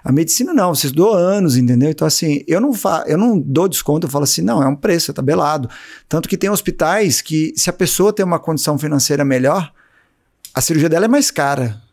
A medicina não, você estudou anos, entendeu? Então, assim, eu não dou desconto, eu falo assim, não, é um preço, é tabelado. Tanto que tem hospitais que, se a pessoa tem uma condição financeira melhor, a cirurgia dela é mais cara.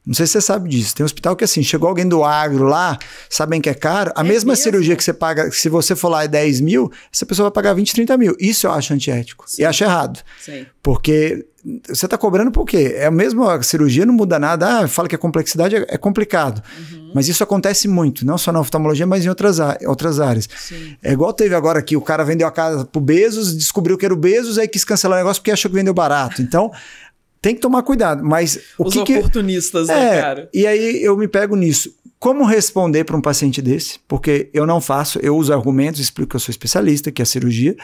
Não sei se você sabe disso. Tem um hospital que, assim, chegou alguém do agro lá, sabem que é caro, a mesma cirurgia que você paga, se você for lá é 10 mil, essa pessoa vai pagar 20, 30 mil. Isso eu acho antiético. Sim. E acho errado. Sim. Porque você está cobrando por quê? É a mesma cirurgia, não muda nada. Fala que a complexidade é complicado. Uhum. Mas isso acontece muito, não só na oftalmologia, mas em outras áreas. Sim. É igual teve agora que o cara vendeu a casa pro Bezos, descobriu que era o Bezos, aí quis cancelar o negócio porque achou que vendeu barato. Então... Tem que tomar cuidado, mas... Os oportunistas, né, cara? E aí eu me pego nisso. Como responder para um paciente desse? Porque eu não faço, eu uso argumentos, explico que eu sou especialista, que é cirurgia,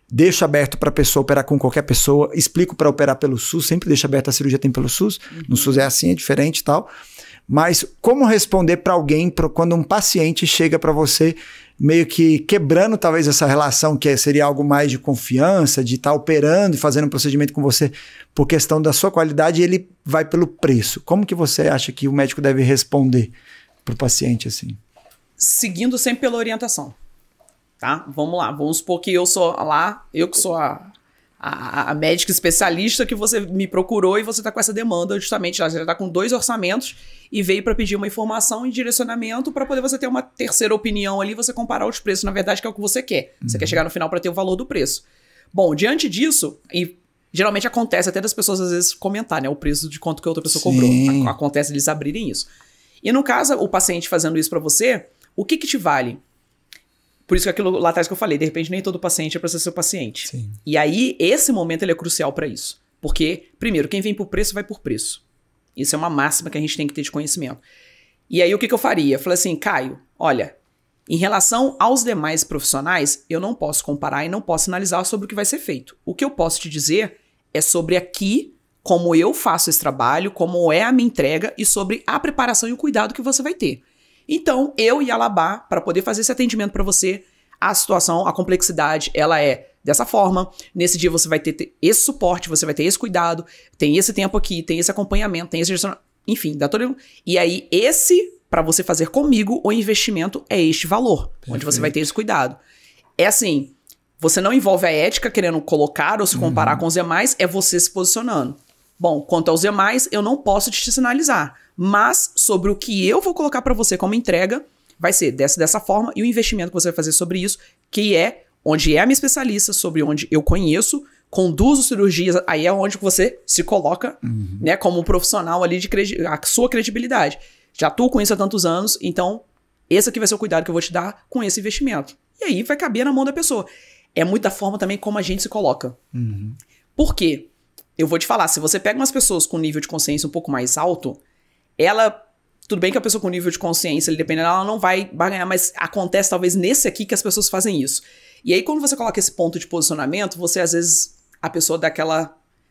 deixo aberto para a pessoa operar com qualquer pessoa, explico para operar pelo SUS, sempre deixo aberto, a cirurgia tem pelo SUS, no SUS é assim, é diferente e tal. Mas como responder para alguém, quando um paciente chega para você meio que quebrando talvez essa relação que seria algo mais de confiança, de estar operando e fazendo um procedimento com você por questão da sua qualidade, e ele vai pelo preço. Como que você acha que o médico deve responder para o paciente assim? Seguindo sempre pela orientação, tá? Vamos lá, vamos supor que eu que sou a médica especialista que você me procurou e você está com essa demanda justamente, você já está com 2 orçamentos e veio para pedir uma informação e direcionamento para poder você ter uma terceira opinião ali, você comparar os preços, na verdade, que é o que você quer. Você quer chegar no final para ter o valor do preço. Bom, diante disso, e geralmente acontece até das pessoas às vezes comentar, né, o preço de quanto que a outra pessoa cobrou. Acontece eles abrirem isso. E no caso, o paciente fazendo isso para você, o que te vale? Por isso que aquilo lá atrás que eu falei, de repente nem todo paciente é para ser seu paciente. Sim. E aí, esse momento ele é crucial para isso. Porque, primeiro, quem vem por preço, vai por preço. Isso é uma máxima que a gente tem que ter de conhecimento. E aí, o que eu faria? Eu falei assim, Caio, olha, em relação aos demais profissionais, eu não posso comparar e não posso analisar sobre o que vai ser feito. O que eu posso te dizer é sobre aqui, como eu faço esse trabalho, como é a minha entrega e sobre a preparação e o cuidado que você vai ter. Então, eu e a Labá, para poder fazer esse atendimento para você, a situação, a complexidade, ela é dessa forma. Nesse dia você vai ter esse suporte, você vai ter esse cuidado, tem esse tempo aqui, tem esse acompanhamento, tem esse gestionamento, enfim, dá todo... E aí, para você fazer comigo, o investimento é este valor, onde você vai ter esse cuidado. É assim, você não envolve a ética querendo colocar ou se comparar com os demais, é você se posicionando. Bom, quanto aos demais, eu não posso te sinalizar. Mas sobre o que eu vou colocar para você como entrega, vai ser dessa forma, e o investimento que você vai fazer sobre isso, que é onde é a minha especialista, sobre onde eu conheço, conduzo cirurgias, aí é onde você se coloca, né, como um profissional ali a sua credibilidade. Já atuo com isso há tantos anos, então esse aqui vai ser o cuidado que eu vou te dar com esse investimento. E aí vai caber na mão da pessoa. É muito da forma também como a gente se coloca. Por quê? Eu vou te falar, se você pega umas pessoas com nível de consciência um pouco mais alto, tudo bem que a pessoa com nível de consciência, dependendo, ela não vai ganhar, mas acontece talvez nesse aqui que as pessoas fazem isso. E aí quando você coloca esse ponto de posicionamento, você às vezes, a pessoa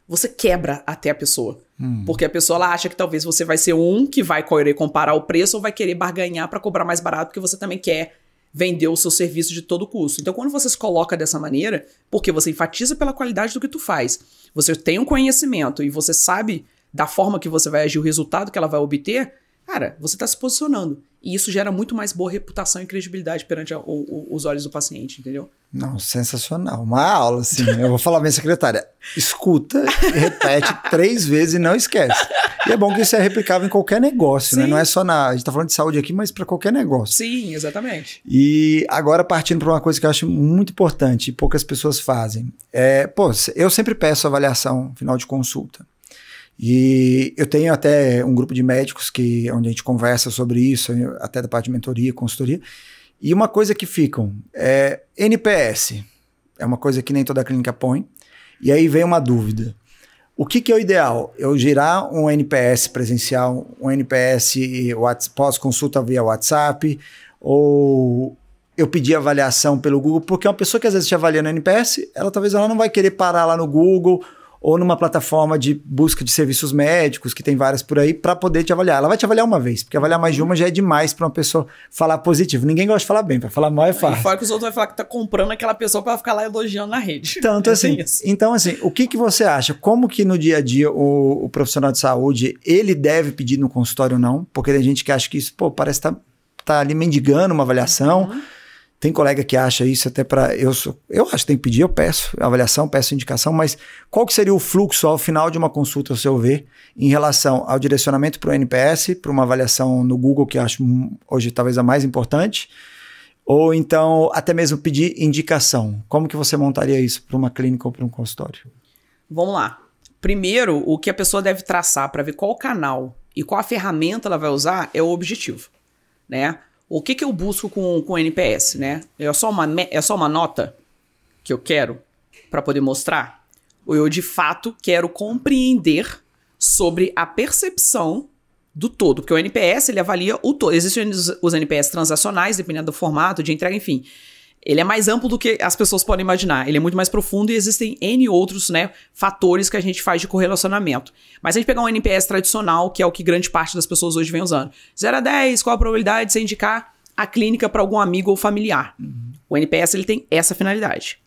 você quebra até a pessoa. Porque a pessoa ela acha que talvez você vai ser um que vai querer comparar o preço ou vai querer barganhar para cobrar mais barato porque você também quer vender o seu serviço de todo custo. Então quando você se coloca dessa maneira, porque você enfatiza pela qualidade do que tu faz, você tem um conhecimento e você sabe da forma que você vai agir, o resultado que ela vai obter, cara, você está se posicionando. E isso gera muito mais boa reputação e credibilidade perante os olhos do paciente, entendeu? Não, sensacional. Uma aula, assim. Eu vou falar à minha secretária, escuta, repete 3 vezes e não esquece. E é bom que isso é replicável em qualquer negócio, né? Não é só a gente tá falando de saúde aqui, mas para qualquer negócio. Sim, exatamente. E agora partindo para uma coisa que eu acho muito importante e poucas pessoas fazem. Eu sempre peço avaliação final de consulta. E eu tenho até um grupo de médicos onde a gente conversa sobre isso, até da parte de mentoria, consultoria. E uma coisa que ficam NPS, é uma coisa que nem toda clínica põe. E aí vem uma dúvida. O que é o ideal? Eu girar um NPS presencial, um NPS pós-consulta via WhatsApp, ou eu pedir avaliação pelo Google, porque uma pessoa que às vezes te avalia no NPS, talvez ela não vai querer parar lá no Google ou numa plataforma de busca de serviços médicos, que tem várias por aí, para poder te avaliar. Ela vai te avaliar uma vez, porque avaliar mais de uma já é demais para uma pessoa falar positivo. Ninguém gosta de falar bem, para falar mal é fácil. E fora que os outros vão falar que tá comprando aquela pessoa para ficar lá elogiando na rede. Tanto assim. Então, assim, o que você acha? Como que no dia a dia o profissional de saúde, ele deve pedir no consultório ou não? Porque tem gente que acha que isso, parece que tá ali mendigando uma avaliação. Tem colega que acha isso até para... Eu acho que tem que pedir, eu peço avaliação, peço indicação, mas qual que seria o fluxo ao final de uma consulta, ao seu ver, em relação ao direcionamento para o NPS, para uma avaliação no Google, que eu acho hoje talvez a mais importante, ou então até mesmo pedir indicação? Como que você montaria isso para uma clínica ou para um consultório? Vamos lá. Primeiro, o que a pessoa deve traçar para ver qual canal e qual a ferramenta ela vai usar é o objetivo, né? O que eu busco com o NPS, né? É só uma nota que eu quero para poder mostrar? Ou eu, de fato, quero compreender sobre a percepção do todo? Porque o NPS, ele avalia o todo. Existem os NPS transacionais, dependendo do formato, de entrega, enfim. Ele é mais amplo do que as pessoas podem imaginar. Ele é muito mais profundo e existem N outros, né, fatores que a gente faz de correlacionamento. Mas se a gente pegar um NPS tradicional, que é o que grande parte das pessoas hoje vem usando. 0 a 10, qual a probabilidade de você indicar a clínica para algum amigo ou familiar? O NPS, ele tem essa finalidade.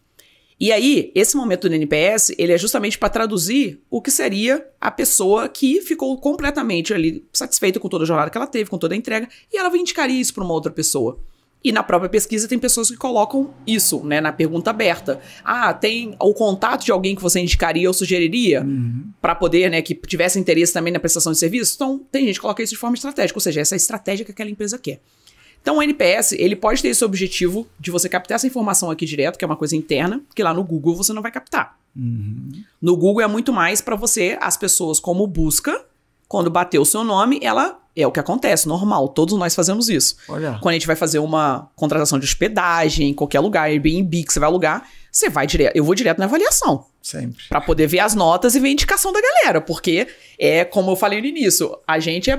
E aí, esse momento do NPS, ele é justamente para traduzir o que seria a pessoa que ficou completamente ali satisfeita com toda a jornada que ela teve, com toda a entrega, e ela indicaria isso para uma outra pessoa. E na própria pesquisa tem pessoas que colocam isso, né, na pergunta aberta. Tem o contato de alguém que você indicaria ou sugeriria para poder, né, que tivesse interesse também na prestação de serviço? Então, tem gente que coloca isso de forma estratégica, ou seja, essa é a estratégia que aquela empresa quer. Então, o NPS, ele pode ter esse objetivo de você captar essa informação aqui direto, que é uma coisa interna, que lá no Google você não vai captar. No Google é muito mais para você, as pessoas como busca, quando bater o seu nome, ela... É o que acontece, normal, todos nós fazemos isso. Olha. Quando a gente vai fazer uma contratação de hospedagem, em qualquer lugar, Airbnb que você vai alugar, você vai direto, eu vou direto na avaliação. Sempre. Pra poder ver as notas e ver a indicação da galera, porque é como eu falei no início, a gente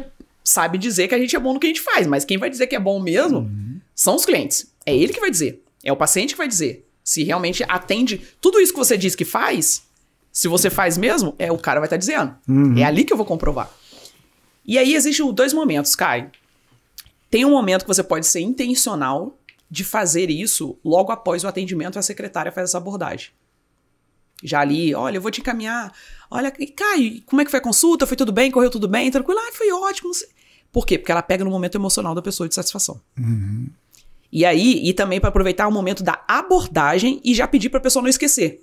sabe dizer que a gente é bom no que a gente faz, mas quem vai dizer que é bom mesmo são os clientes. É ele que vai dizer, é o paciente que vai dizer. Se realmente atende tudo isso que você diz que faz, se você faz mesmo, o cara vai estar dizendo. É ali que eu vou comprovar. E aí existem 2 momentos, Caio. Tem um momento que você pode ser intencional de fazer isso logo após o atendimento, a secretária faz essa abordagem. Já ali, olha, eu vou te encaminhar. Olha, Caio, como é que foi a consulta? Foi tudo bem? Correu tudo bem? Tranquilo? Foi ótimo. Não sei. Por quê? Porque ela pega no momento emocional da pessoa de satisfação. E aí, e também para aproveitar o momento da abordagem e já pedir para a pessoa não esquecer.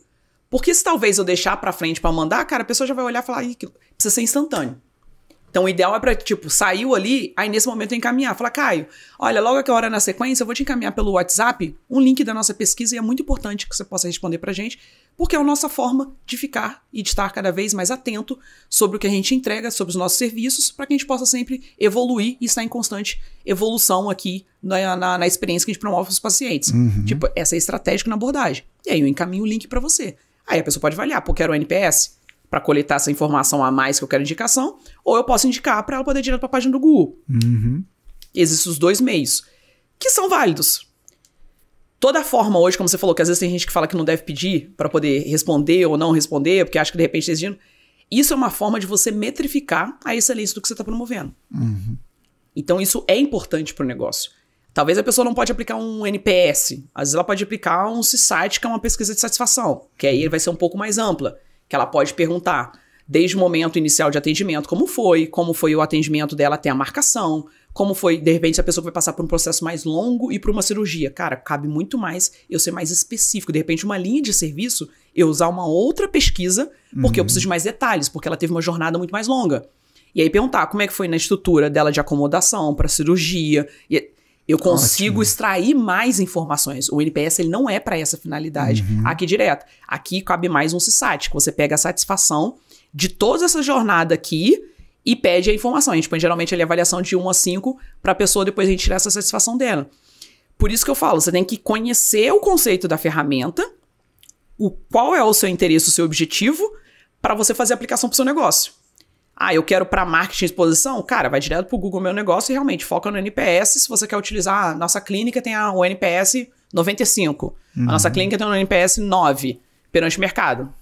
Porque se talvez eu deixar para frente para mandar, cara, a pessoa já vai olhar e falar, precisa ser instantâneo. Então, o ideal é pra, saiu ali, aí nesse momento eu encaminhar. Falar, Caio, olha, logo que a hora na sequência, eu vou te encaminhar pelo WhatsApp um link da nossa pesquisa e é muito importante que você possa responder pra gente, porque é a nossa forma de ficar e de estar cada vez mais atento sobre o que a gente entrega, sobre os nossos serviços, para que a gente possa sempre evoluir e estar em constante evolução aqui na experiência que a gente promove para os pacientes. Essa é estratégica na abordagem. E aí eu encaminho o link pra você. Aí a pessoa pode avaliar, pô, quero o NPS, para coletar essa informação a mais que eu quero indicação, ou eu posso indicar para ela poder ir direto para a página do Google. Existem os 2 meios, que são válidos. Toda forma hoje, como você falou, que às vezes tem gente que fala que não deve pedir para poder responder ou não responder, porque acha que de repente está exigindo. Isso é uma forma de você metrificar a excelência do que você está promovendo. Então isso é importante para o negócio. Talvez a pessoa não pode aplicar um NPS, às vezes ela pode aplicar um CSAT, que é uma pesquisa de satisfação, que aí vai ser um pouco mais ampla. Que ela pode perguntar, desde o momento inicial de atendimento, como foi o atendimento dela até a marcação, como foi, de repente, se a pessoa vai passar por um processo mais longo e por uma cirurgia. Cara, cabe muito mais eu ser mais específico. De repente, uma linha de serviço, eu usar uma outra pesquisa, porque eu preciso de mais detalhes, porque ela teve uma jornada muito mais longa. E aí perguntar como é que foi na estrutura dela de acomodação para cirurgia. Eu consigo extrair mais informações. O NPS ele não é para essa finalidade aqui direto. Aqui cabe mais um CSAT, que você pega a satisfação de toda essa jornada aqui e pede a informação. A gente põe geralmente ali a avaliação de 1 a 5 para a pessoa depois a gente tirar essa satisfação dela. Por isso que eu falo, você tem que conhecer o conceito da ferramenta, qual é o seu interesse, o seu objetivo, para você fazer a aplicação pro seu negócio. Ah, eu quero para marketing e exposição? Cara, vai direto pro Google Meu Negócio e realmente foca no NPS. Se você quer utilizar, a nossa clínica tem o NPS 95. A nossa clínica tem um NPS 9 perante o mercado.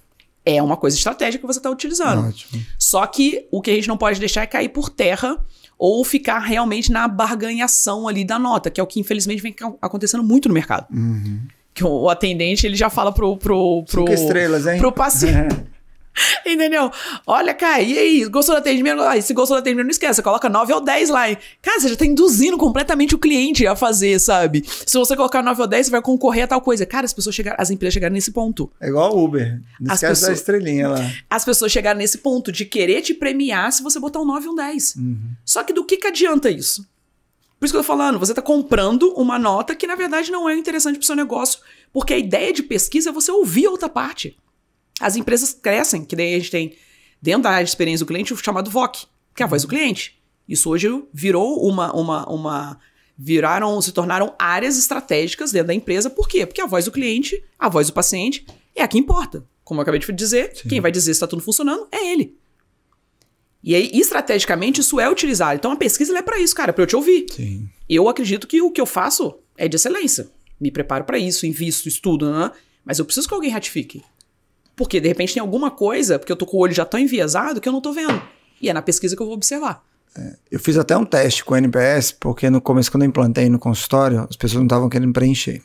É uma coisa estratégica que você está utilizando. Ótimo. Só que o que a gente não pode deixar é cair por terra ou ficar realmente na barganhação ali da nota, que é o que infelizmente vem acontecendo muito no mercado. Que o atendente, ele já fala pro 5 estrelas, hein? Pro paciente. Entendeu? Olha, cara, e aí? Gostou do atendimento? Ah, se gostou do atendimento, não esquece, você coloca 9 ou 10 lá. Hein? Cara, você já tá induzindo completamente o cliente a fazer, sabe? Se você colocar 9 ou 10, você vai concorrer a tal coisa. Cara, as empresas chegaram nesse ponto. É igual o Uber. Não esquece da estrelinha lá. As pessoas chegaram nesse ponto de querer te premiar se você botar um 9 ou um 10. Só que do que adianta isso? Por isso que eu tô falando, você tá comprando uma nota que na verdade não é interessante pro seu negócio, porque a ideia de pesquisa é você ouvir a outra parte. As empresas crescem, que daí a gente tem, dentro da área de experiência do cliente, o chamado VOC, que é a voz do cliente. Isso hoje virou se tornaram áreas estratégicas dentro da empresa. Por quê? Porque a voz do cliente, a voz do paciente, é a que importa. Como eu acabei de dizer, Sim. Quem vai dizer se está tudo funcionando é ele. E aí, estrategicamente, isso é utilizado. Então, a pesquisa é para isso, cara, para eu te ouvir. Sim. Eu acredito que o que eu faço é de excelência. Me preparo para isso, invisto, estudo, né? Mas eu preciso que alguém ratifique. Porque, de repente, tem alguma coisa, porque eu tô com o olho já tão enviesado, que eu não tô vendo. E é na pesquisa que eu vou observar. Eu fiz até um teste com o NPS, porque no começo, quando eu implantei no consultório, as pessoas não estavam querendo preencher.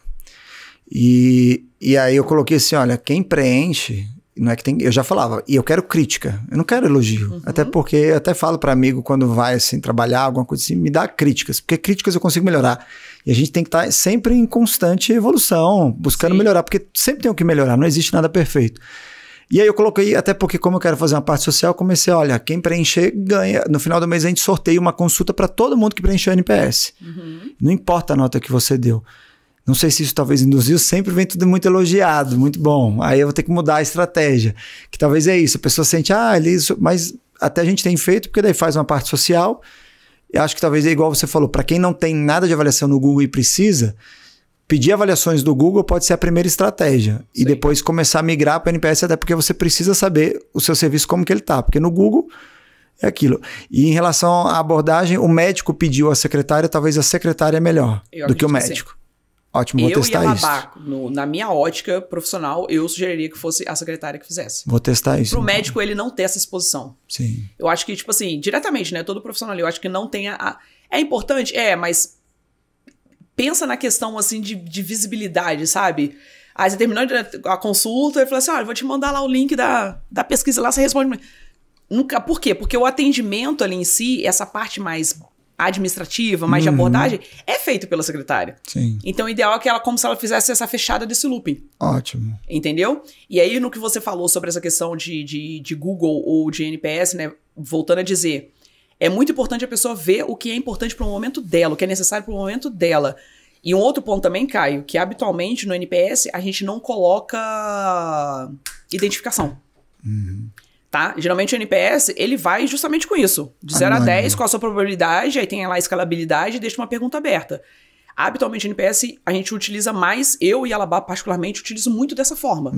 E aí eu coloquei assim, olha, quem preenche, não é que tem, eu já falava, e eu quero crítica, eu não quero elogio. Até porque, eu até falo para amigo, quando vai assim, trabalhar, alguma coisa assim, me dá críticas, porque críticas eu consigo melhorar. E a gente tem que estar sempre em constante evolução, buscando melhorar, porque sempre tem o que melhorar, não existe nada perfeito. E aí eu coloquei, até porque como eu quero fazer uma parte social, eu comecei, olha, quem preencher ganha. No final do mês a gente sorteia uma consulta para todo mundo que preencheu o NPS. Não importa a nota que você deu. Não sei se isso talvez induziu, sempre vem tudo muito elogiado, muito bom. Aí eu vou ter que mudar a estratégia, que talvez é isso. A pessoa sente, mas até a gente tem feito, porque daí faz uma parte social. Eu acho que talvez é igual você falou, para quem não tem nada de avaliação no Google e precisa, pedir avaliações do Google pode ser a primeira estratégia. Sim. E depois começar a migrar para o NPS, até porque você precisa saber o seu serviço como que ele está. Porque no Google é aquilo. E em relação à abordagem, o médico pediu à secretária, talvez a secretária é melhor do que o médico. Ótimo, vou testar isso. Na minha ótica profissional, eu sugeriria que fosse a secretária que fizesse. Vou testar isso. Pro médico, ele não ter essa exposição. Sim. Eu acho que, tipo assim, diretamente, né? Todo profissional ali, eu acho que não tem É importante? Mas pensa na questão, assim, de visibilidade, sabe? Aí você terminou a consulta e falou assim, olha, vou te mandar lá o link da pesquisa lá, você responde. Nunca. Por quê? Porque o atendimento ali em si, essa parte mais administrativa, mais de abordagem, é feito pela secretária. Sim. Então, o ideal é que ela, como se ela fizesse essa fechada desse looping. Ótimo. Entendeu? E aí, no que você falou sobre essa questão de Google ou de NPS, né? Voltando a dizer, é muito importante a pessoa ver o que é importante para o momento dela, o que é necessário para o momento dela. E um outro ponto também, Caio, que habitualmente no NPS a gente não coloca identificação. Tá? Geralmente o NPS, ele vai justamente com isso. De 0 a 10, qual a sua probabilidade, aí tem lá a escalabilidade e deixa uma pergunta aberta. Habitualmente o NPS a gente utiliza mais, eu e a Alabá particularmente, utilizo muito dessa forma.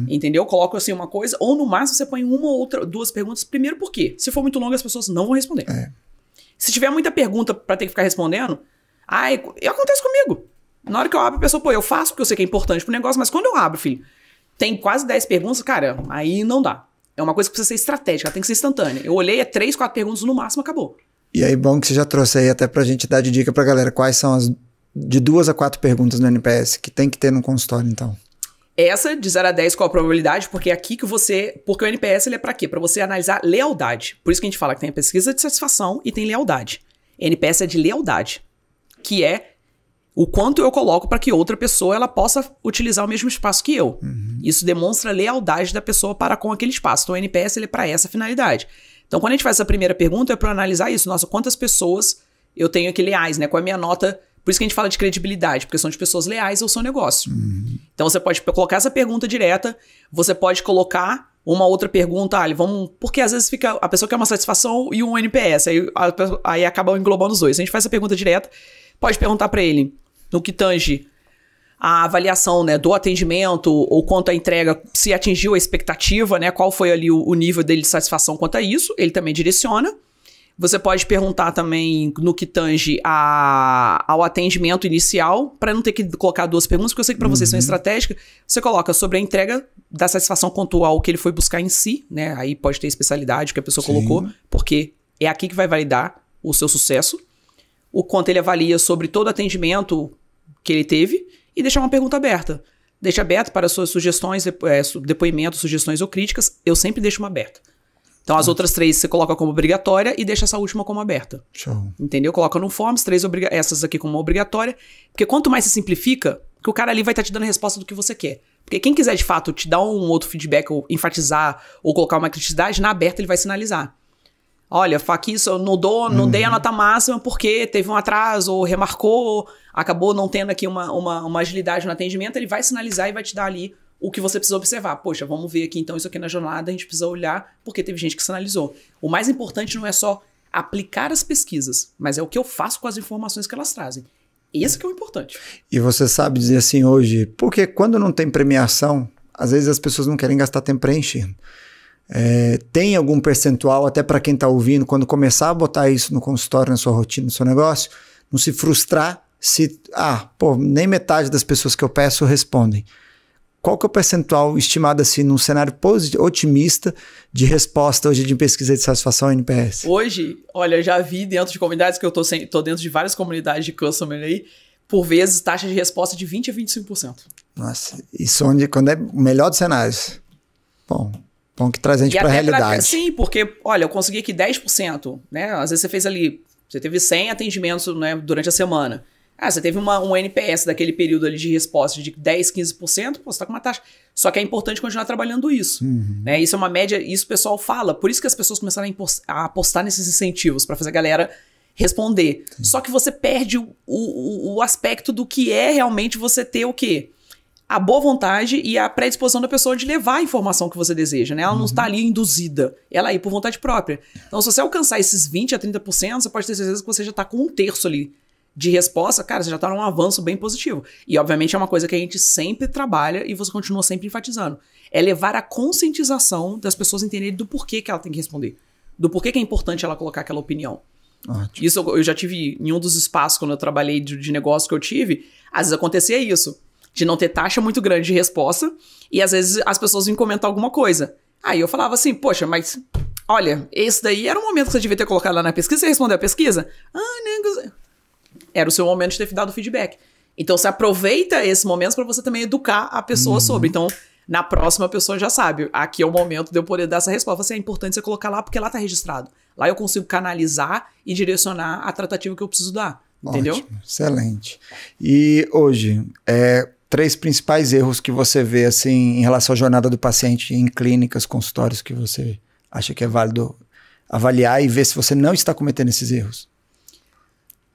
Entendeu? Coloco assim uma coisa, ou no máximo você põe uma ou outra, 2 perguntas. Primeiro por quê? Se for muito longo as pessoas não vão responder. Se tiver muita pergunta pra ter que ficar respondendo, acontece comigo. Na hora que eu abro, a pessoa, eu faço porque eu sei que é importante pro negócio, mas quando eu abro, filho, tem quase 10 perguntas, cara, aí não dá. É uma coisa que precisa ser estratégica, ela tem que ser instantânea. Eu olhei, 3, 4 perguntas no máximo, acabou. E aí, bom que você já trouxe aí até pra gente dar de dica pra galera, quais são as de 2 a 4 perguntas no NPS que tem que ter no consultório, então. Essa, de 0 a 10, qual a probabilidade? Porque é aqui que você... Porque o NPS, ele é pra quê? Pra você analisar lealdade. Por isso que a gente fala que tem a pesquisa de satisfação e tem lealdade. NPS é de lealdade, que é o quanto eu coloco para que outra pessoa ela possa utilizar o mesmo espaço que eu. Isso demonstra a lealdade da pessoa para com aquele espaço. Então, o NPS ele é para essa finalidade. Então, quando a gente faz essa primeira pergunta, é para analisar isso. Nossa, quantas pessoas eu tenho aqui leais, né? Qual é a minha nota? Por isso que a gente fala de credibilidade, porque são de pessoas leais ao seu negócio. Então, você pode colocar essa pergunta direta, você pode colocar uma outra pergunta, porque às vezes fica a pessoa quer uma satisfação e um NPS, aí acaba englobando os dois. A gente faz essa pergunta direta, pode perguntar para ele, no que tange a avaliação, né, do atendimento, ou quanto a entrega, se atingiu a expectativa, né, qual foi ali o nível dele de satisfação quanto a isso, ele também direciona. Você pode perguntar também no que tange ao atendimento inicial, para não ter que colocar 2 perguntas, porque eu sei que para vocês são estratégicas. Você coloca sobre a entrega da satisfação quanto ao que ele foi buscar em si, né? Aí pode ter especialidade que a pessoa colocou, porque é aqui que vai validar o seu sucesso. O quanto ele avalia sobre todo o atendimento que ele teve e deixar uma pergunta aberta. Deixa aberto para suas sugestões, depoimentos, sugestões ou críticas. Eu sempre deixo uma aberta. Então, as outras 3 você coloca como obrigatória e deixa essa última como aberta. Show. Entendeu? Coloca no Forms, essas aqui como obrigatória. Porque quanto mais você simplifica, que o cara ali vai estar te dando a resposta do que você quer. Porque quem quiser, de fato, te dar um outro feedback, ou enfatizar, ou colocar uma criticidade, na aberta ele vai sinalizar. Olha, aqui eu não dei a nota máxima porque teve um atraso, ou remarcou, acabou não tendo aqui uma agilidade no atendimento, ele vai sinalizar e vai te dar ali o que você precisa observar. Poxa, vamos ver aqui então isso aqui na jornada, a gente precisa olhar porque teve gente que sinalizou. O mais importante não é só aplicar as pesquisas, mas é o que eu faço com as informações que elas trazem. Esse que é o importante. E você sabe dizer assim hoje, porque quando não tem premiação, às vezes as pessoas não querem gastar tempo preenchendo. Tem algum percentual, até para quem está ouvindo, quando começar a botar isso no consultório, na sua rotina, no seu negócio, não se frustrar se, nem metade das pessoas que eu peço respondem. Qual que é o percentual estimado assim num cenário otimista de resposta hoje de pesquisa de satisfação NPS? Hoje, olha, eu já vi dentro de comunidades que eu tô dentro de várias comunidades de customer aí, por vezes taxa de resposta de 20% a 25%. Nossa, isso quando é o melhor dos cenários. Bom que traz a gente para a realidade. Sim, porque, olha, eu consegui aqui 10%, né? Às vezes você fez ali, você teve 100 atendimentos, né, durante a semana. Você teve um NPS daquele período ali de resposta de 10%, 15%, você tá com uma taxa. Só que é importante continuar trabalhando isso. Né? Isso é uma média, isso o pessoal fala. Por isso que as pessoas começaram a apostar nesses incentivos, para fazer a galera responder. Sim. Só que você perde o aspecto do que é realmente você ter o quê? A boa vontade e a predisposição da pessoa de levar a informação que você deseja, né? Ela não está ali induzida, ela aí por vontade própria. Então, se você alcançar esses 20% a 30%, você pode ter certeza que você já está com 1/3 ali de resposta, cara, você já tá num avanço bem positivo. E, obviamente, é uma coisa que a gente sempre trabalha e você continua sempre enfatizando. É levar a conscientização das pessoas entenderem do porquê que ela tem que responder. Do porquê que é importante ela colocar aquela opinião. Ótimo. Isso eu já tive em um dos espaços, quando eu trabalhei de negócio que eu tive, às vezes acontecia isso. De não ter taxa muito grande de resposta e, às vezes, as pessoas vinham comentar alguma coisa. Aí eu falava assim, poxa, mas... Olha, esse daí era o momento que você devia ter colocado lá na pesquisa. Você respondeu a pesquisa? Era o seu momento de ter dado feedback. Então, você aproveita esse momento para você também educar a pessoa sobre. Então, na próxima, a pessoa já sabe. Aqui é o momento de eu poder dar essa resposta. Assim, é importante você colocar lá, porque lá tá registrado. Lá eu consigo canalizar e direcionar a tratativa que eu preciso dar. Entendeu? Ótimo, excelente. E hoje, 3 principais erros que você vê assim, em relação à jornada do paciente em clínicas, consultórios, que você acha que é válido avaliar e ver se você não está cometendo esses erros.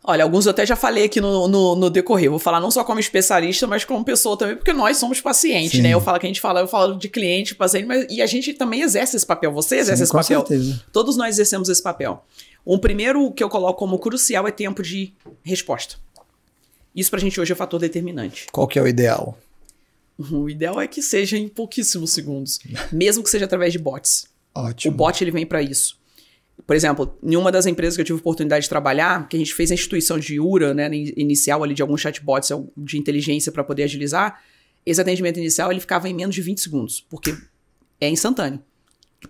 Olha, alguns eu até já falei aqui no decorrer. Eu vou falar não só como especialista, mas como pessoa também, porque nós somos pacientes, Sim. né? Eu falo de cliente, paciente, e a gente também exerce esse papel. Você exerce esse papel. Certeza. Todos nós exercemos esse papel. O primeiro que eu coloco como crucial é tempo de resposta. Isso pra gente hoje é fator determinante. Qual que é o ideal? O ideal é que seja em pouquíssimos segundos. Mesmo que seja através de bots. Ótimo. O bot, ele vem pra isso. Por exemplo, em uma das empresas que eu tive oportunidade de trabalhar, que a gente fez a instituição de URA, né, inicial ali de alguns chatbots de inteligência para poder agilizar, esse atendimento inicial ele ficava em menos de 20 segundos, porque é instantâneo.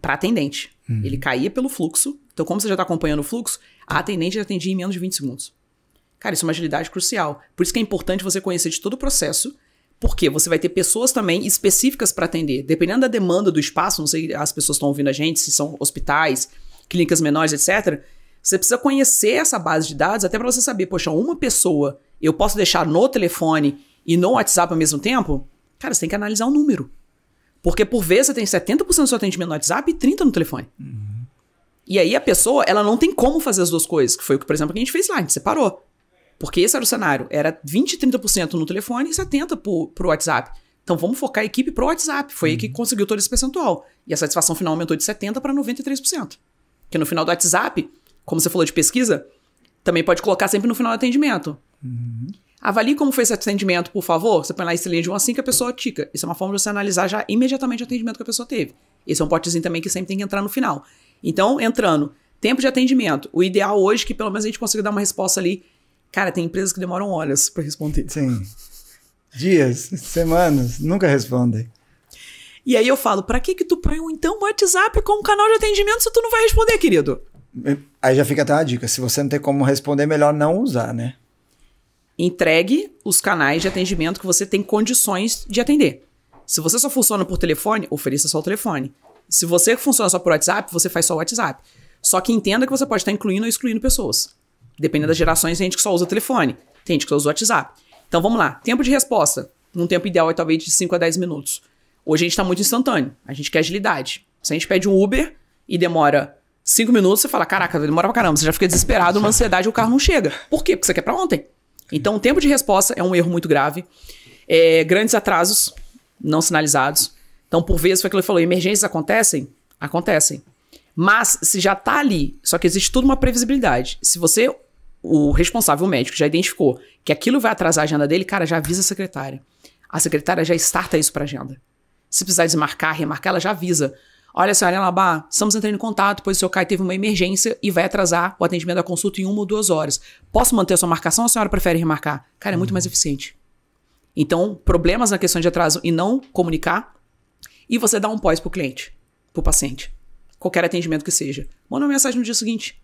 Para atendente. Ele caía pelo fluxo. Então, como você já está acompanhando o fluxo, a atendente atendia em menos de 20 segundos. Cara, isso é uma agilidade crucial. Por isso que é importante você conhecer de todo o processo, porque você vai ter pessoas também específicas para atender. Dependendo da demanda do espaço, não sei, as pessoas estão ouvindo a gente, se são hospitais, clínicas menores, etc. Você precisa conhecer essa base de dados até para você saber, poxa, uma pessoa eu posso deixar no telefone e no WhatsApp ao mesmo tempo? Cara, você tem que analisar o número. Porque por vezes você tem 70% do seu atendimento no WhatsApp e 30% no telefone. E aí a pessoa, ela não tem como fazer as duas coisas, que foi o que, por exemplo, que a gente fez lá, a gente separou. Porque esse era o cenário, era 20% e 30% no telefone e 70% pro WhatsApp. Então vamos focar a equipe pro WhatsApp, foi aí que conseguiu todo esse percentual. E a satisfação final aumentou de 70% para 93%. Porque no final do WhatsApp, como você falou de pesquisa, também pode colocar sempre no final do atendimento. Avalie como foi esse atendimento, por favor. Você põe lá a estrelinha de 1 a 5, a pessoa tica. Isso é uma forma de você analisar já imediatamente o atendimento que a pessoa teve. Esse é um potezinho também que sempre tem que entrar no final. Então, entrando, tempo de atendimento. O ideal hoje é que pelo menos a gente consiga dar uma resposta ali. Cara, tem empresas que demoram horas para responder. Sim. Dias, semanas, nunca respondem. E aí eu falo, pra que tu põe então o WhatsApp como canal de atendimento se tu não vai responder, querido? Aí já fica até uma dica. Se você não tem como responder, melhor não usar, né? Entregue os canais de atendimento que você tem condições de atender. Se você só funciona por telefone, ofereça só o telefone. Se você funciona só por WhatsApp, você faz só o WhatsApp. Só que entenda que você pode estar incluindo ou excluindo pessoas. Dependendo das gerações, tem gente que só usa o telefone, tem gente que só usa o WhatsApp. Então vamos lá. Tempo de resposta. Um tempo ideal é talvez de 5 a 10 minutos. Hoje a gente está muito instantâneo. A gente quer agilidade. Se a gente pede um Uber e demora 5 minutos, você fala, caraca, demora pra caramba. Você já fica desesperado, uma ansiedade, o carro não chega. Por quê? Porque você quer pra ontem. Então, o tempo de resposta é um erro muito grave. Grandes atrasos não sinalizados. Então, por vezes, foi aquilo que ele falou, emergências acontecem? Acontecem. Mas, se já tá ali, só que existe tudo uma previsibilidade. Se você, o responsável médico, já identificou que aquilo vai atrasar a agenda dele, cara, já avisa a secretária. A secretária já starta isso pra agenda. Se precisar desmarcar, remarcar, ela já avisa. Olha, senhora Elabá, estamos entrando em contato, pois o seu Caio teve uma emergência e vai atrasar o atendimento da consulta em 1 ou 2 horas. Posso manter a sua marcação ou a senhora prefere remarcar? Cara, é muito mais eficiente. Então, problemas na questão de atraso e não comunicar, e você dá um pós pro cliente, pro paciente. Qualquer atendimento que seja. Manda uma mensagem no dia seguinte.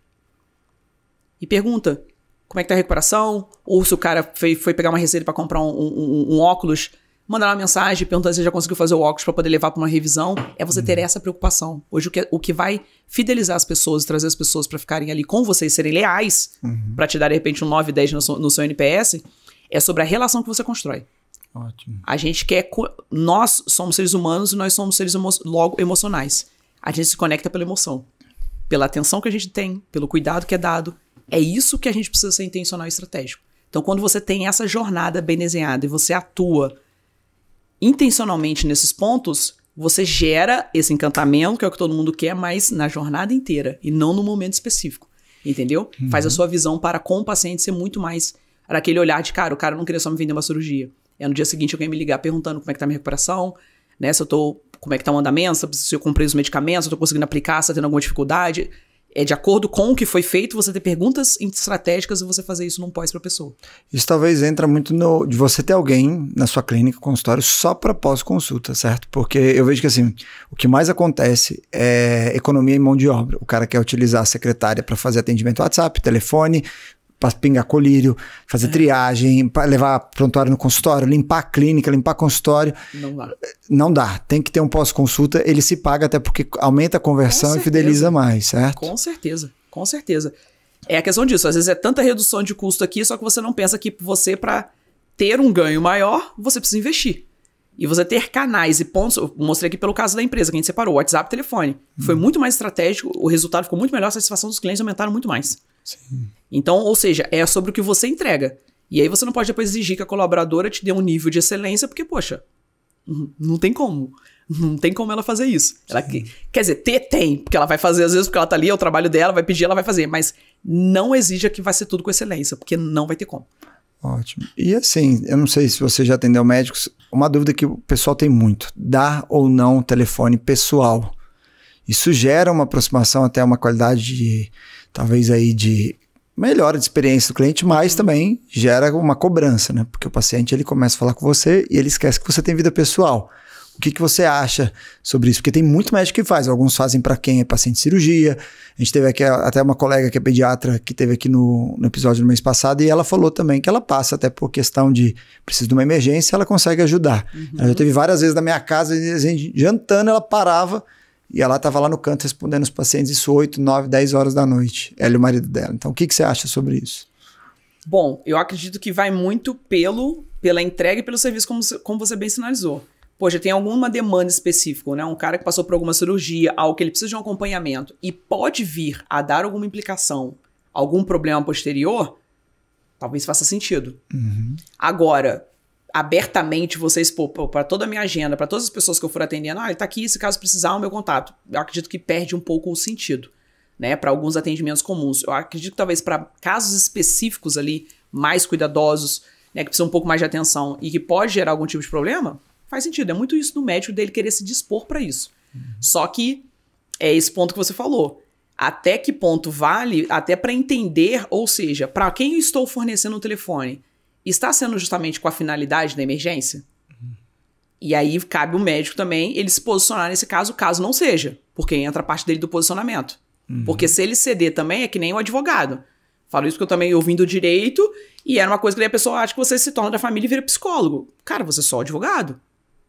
E pergunta como é que tá a recuperação, ou se o cara foi pegar uma receita para comprar um óculos, mandar uma mensagem perguntando se já conseguiu fazer o óculos para poder levar para uma revisão. É você ter essa preocupação. Hoje o que vai fidelizar as pessoas, trazer as pessoas para ficarem ali com você e serem leais, para te dar de repente um 9, 10 no seu NPS, é sobre a relação que você constrói. Ótimo. A gente quer... Nós somos seres humanos e nós somos seres logo emocionais. A gente se conecta pela emoção. Pela atenção que a gente tem, pelo cuidado que é dado. É isso que a gente precisa ser intencional e estratégico. Então, quando você tem essa jornada bem desenhada e você atua intencionalmente nesses pontos, você gera esse encantamento, que é o que todo mundo quer, mas na jornada inteira e não no momento específico. Entendeu? Faz a sua visão para com o paciente ser muito mais aquele olhar de, cara, o cara não queria só me vender uma cirurgia. No dia seguinte alguém me ligar perguntando como é que tá a minha recuperação, né? Como é que tá o andamento, se eu comprei os medicamentos, se eu tô conseguindo aplicar, se tá tendo alguma dificuldade. É de acordo com o que foi feito, você ter perguntas estratégicas e você fazer isso num pós pra pessoa. Isso talvez entra muito de você ter alguém na sua clínica, consultório, só para pós-consulta, certo? Porque eu vejo que assim, o que mais acontece é economia em mão de obra. O cara quer utilizar a secretária para fazer atendimento WhatsApp, telefone, para pingar colírio, fazer triagem, para levar prontuário no consultório, limpar a clínica, limpar consultório. Não dá. Não dá. Tem que ter um pós-consulta, ele se paga até porque aumenta a conversão e fideliza mais, certo? Com certeza, com certeza. É a questão disso. Às vezes é tanta redução de custo aqui, só que você não pensa que você, para ter um ganho maior, você precisa investir. E você ter canais e pontos, eu mostrei aqui pelo caso da empresa, que a gente separou, WhatsApp e telefone. Foi muito mais estratégico, o resultado ficou muito melhor, a satisfação dos clientes aumentaram muito mais. Sim. Então, ou seja, é sobre o que você entrega. E aí você não pode depois exigir que a colaboradora te dê um nível de excelência, porque, poxa, não tem como. Não tem como ela fazer isso. Ela, quer dizer, tem, porque ela vai fazer, às vezes, porque ela tá ali, é o trabalho dela, vai pedir, ela vai fazer. Mas não exija que vai ser tudo com excelência, porque não vai ter como. Ótimo. E assim, eu não sei se você já atendeu médicos, uma dúvida que o pessoal tem muito. Dar ou não telefone pessoal? Isso gera uma aproximação até uma qualidade de, talvez aí de melhora de experiência do cliente, mas também gera uma cobrança, né? Porque o paciente ele começa a falar com você e ele esquece que você tem vida pessoal. O que você acha sobre isso? Porque tem muito médico que faz. Alguns fazem para quem é paciente de cirurgia. A gente teve aqui até uma colega que é pediatra que teve aqui no episódio do mês passado e ela falou também que ela passa até por questão de precisa de uma emergência, ela consegue ajudar. Ela já teve várias vezes na minha casa, a gente, jantando, ela parava e ela estava lá no canto respondendo os pacientes isso 8, 9, 10 horas da noite. Ela e o marido dela. Então, o que você acha sobre isso? Bom, eu acredito que vai muito pela entrega e pelo serviço, como você bem sinalizou. Poxa, tem alguma demanda específica, né? Um cara que passou por alguma cirurgia, algo que ele precisa de um acompanhamento e pode vir a dar alguma implicação, algum problema posterior, talvez faça sentido. Agora, abertamente você expor para toda a minha agenda, para todas as pessoas que eu for atendendo, ele tá aqui, se caso precisar, o meu contato. Eu acredito que perde um pouco o sentido, né? Para alguns atendimentos comuns. Eu acredito que talvez para casos específicos ali, mais cuidadosos, né, que precisa um pouco mais de atenção e que pode gerar algum tipo de problema, faz sentido. É muito isso do médico dele querer se dispor para isso. Só que é esse ponto que você falou. Até que ponto vale, até para entender, ou seja, para quem eu estou fornecendo o telefone, está sendo justamente com a finalidade da emergência? E aí cabe o médico também ele se posicionar nesse caso não seja, porque entra a parte dele do posicionamento. Porque se ele ceder também é que nem o advogado. Falo isso porque eu também ouvindo direito e era uma coisa que a pessoa acha que você se torna da família e vira psicólogo. Cara, você é só advogado.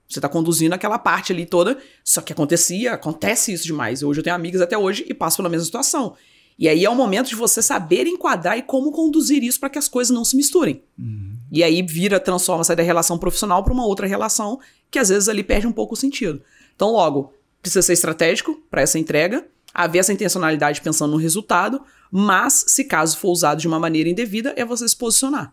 Você tá conduzindo aquela parte ali toda, só que acontece isso demais. Hoje eu tenho amigas até hoje e passo pela mesma situação. E aí é o momento de você saber enquadrar e como conduzir isso para que as coisas não se misturem. E aí transforma, sai da relação profissional para uma outra relação que às vezes ali perde um pouco o sentido. Então logo, precisa ser estratégico para essa entrega, haver essa intencionalidade pensando no resultado, mas se caso for usado de uma maneira indevida, é você se posicionar.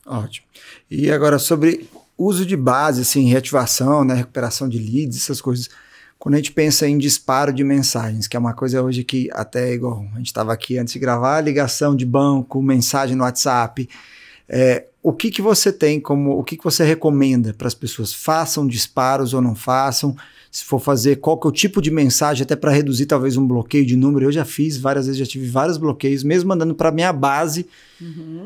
Ótimo. E agora sobre uso de base, assim, reativação, né, recuperação de leads, essas coisas. Quando a gente pensa em disparo de mensagens, que é uma coisa hoje que até igual a gente estava aqui antes de gravar, ligação de banco, mensagem no WhatsApp, o que você tem o que você recomenda para as pessoas? Façam disparos ou não façam? Se for fazer, qual que é o tipo de mensagem, até para reduzir talvez um bloqueio de número? Eu já fiz várias vezes, já tive vários bloqueios, mesmo mandando para minha base.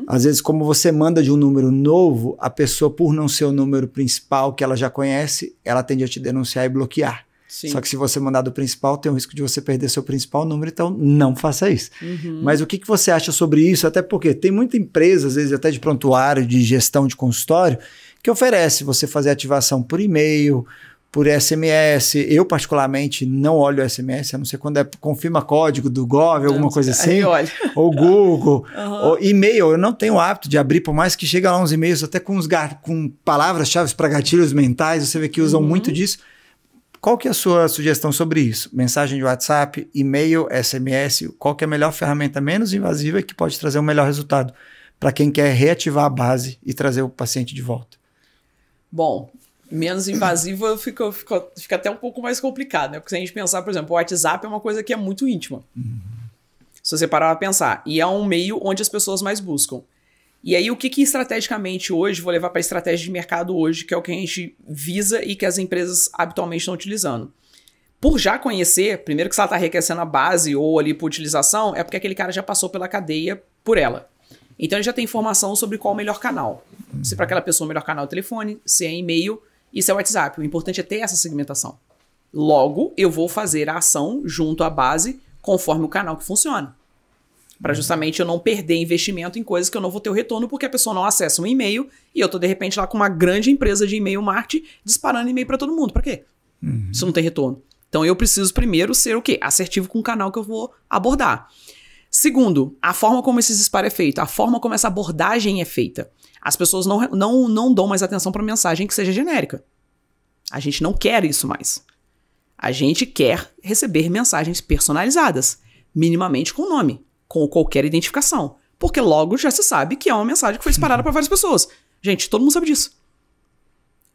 Às vezes, como você manda de um número novo, a pessoa, por não ser o número principal que ela já conhece, ela tende a te denunciar e bloquear. Sim. Só que se você mandar do principal, tem o risco de você perder seu principal número, então não faça isso. Mas o que você acha sobre isso? Até porque tem muita empresa, às vezes até de prontuário, de gestão de consultório, que oferece você fazer ativação por e-mail, por SMS. Eu, particularmente, não olho o SMS, a não ser quando confirma código do Gov, alguma coisa assim. Ou Google. Ou e-mail. Eu não tenho o hábito de abrir, por mais que chega lá uns e-mails até com palavras-chave para gatilhos mentais, você vê que usam muito disso. Qual que é a sua sugestão sobre isso? Mensagem de WhatsApp, e-mail, SMS, qual que é a melhor ferramenta menos invasiva e que pode trazer um melhor resultado para quem quer reativar a base e trazer o paciente de volta? Bom, menos invasiva fica até um pouco mais complicado, né? Porque se a gente pensar, por exemplo, o WhatsApp é uma coisa que é muito íntima. Se você parar para pensar. E é um meio onde as pessoas mais buscam. E aí, o que estrategicamente hoje, vou levar para a estratégia de mercado hoje, que é o que a gente visa e que as empresas habitualmente estão utilizando. Por já conhecer, primeiro que se ela está enriquecendo a base ou ali por utilização, é porque aquele cara já passou pela cadeia por ela. Então, ele já tem informação sobre qual o melhor canal. Se para aquela pessoa o melhor canal é o telefone, se é e-mail e se é o WhatsApp. O importante é ter essa segmentação. Logo, eu vou fazer a ação junto à base conforme o canal que funciona. Para justamente eu não perder investimento em coisas que eu não vou ter o retorno porque a pessoa não acessa um e-mail e eu tô de repente lá com uma grande empresa de e-mail marketing disparando e-mail para todo mundo. Para quê? Isso não tem retorno. Então eu preciso primeiro ser o quê? Assertivo com o canal que eu vou abordar. Segundo, a forma como esse disparo é feito, a forma como essa abordagem é feita. As pessoas não dão mais atenção para mensagem que seja genérica. A gente não quer isso mais. A gente quer receber mensagens personalizadas, minimamente com nome, com qualquer identificação. Porque logo já se sabe que é uma mensagem que foi disparada para várias pessoas. Gente, todo mundo sabe disso.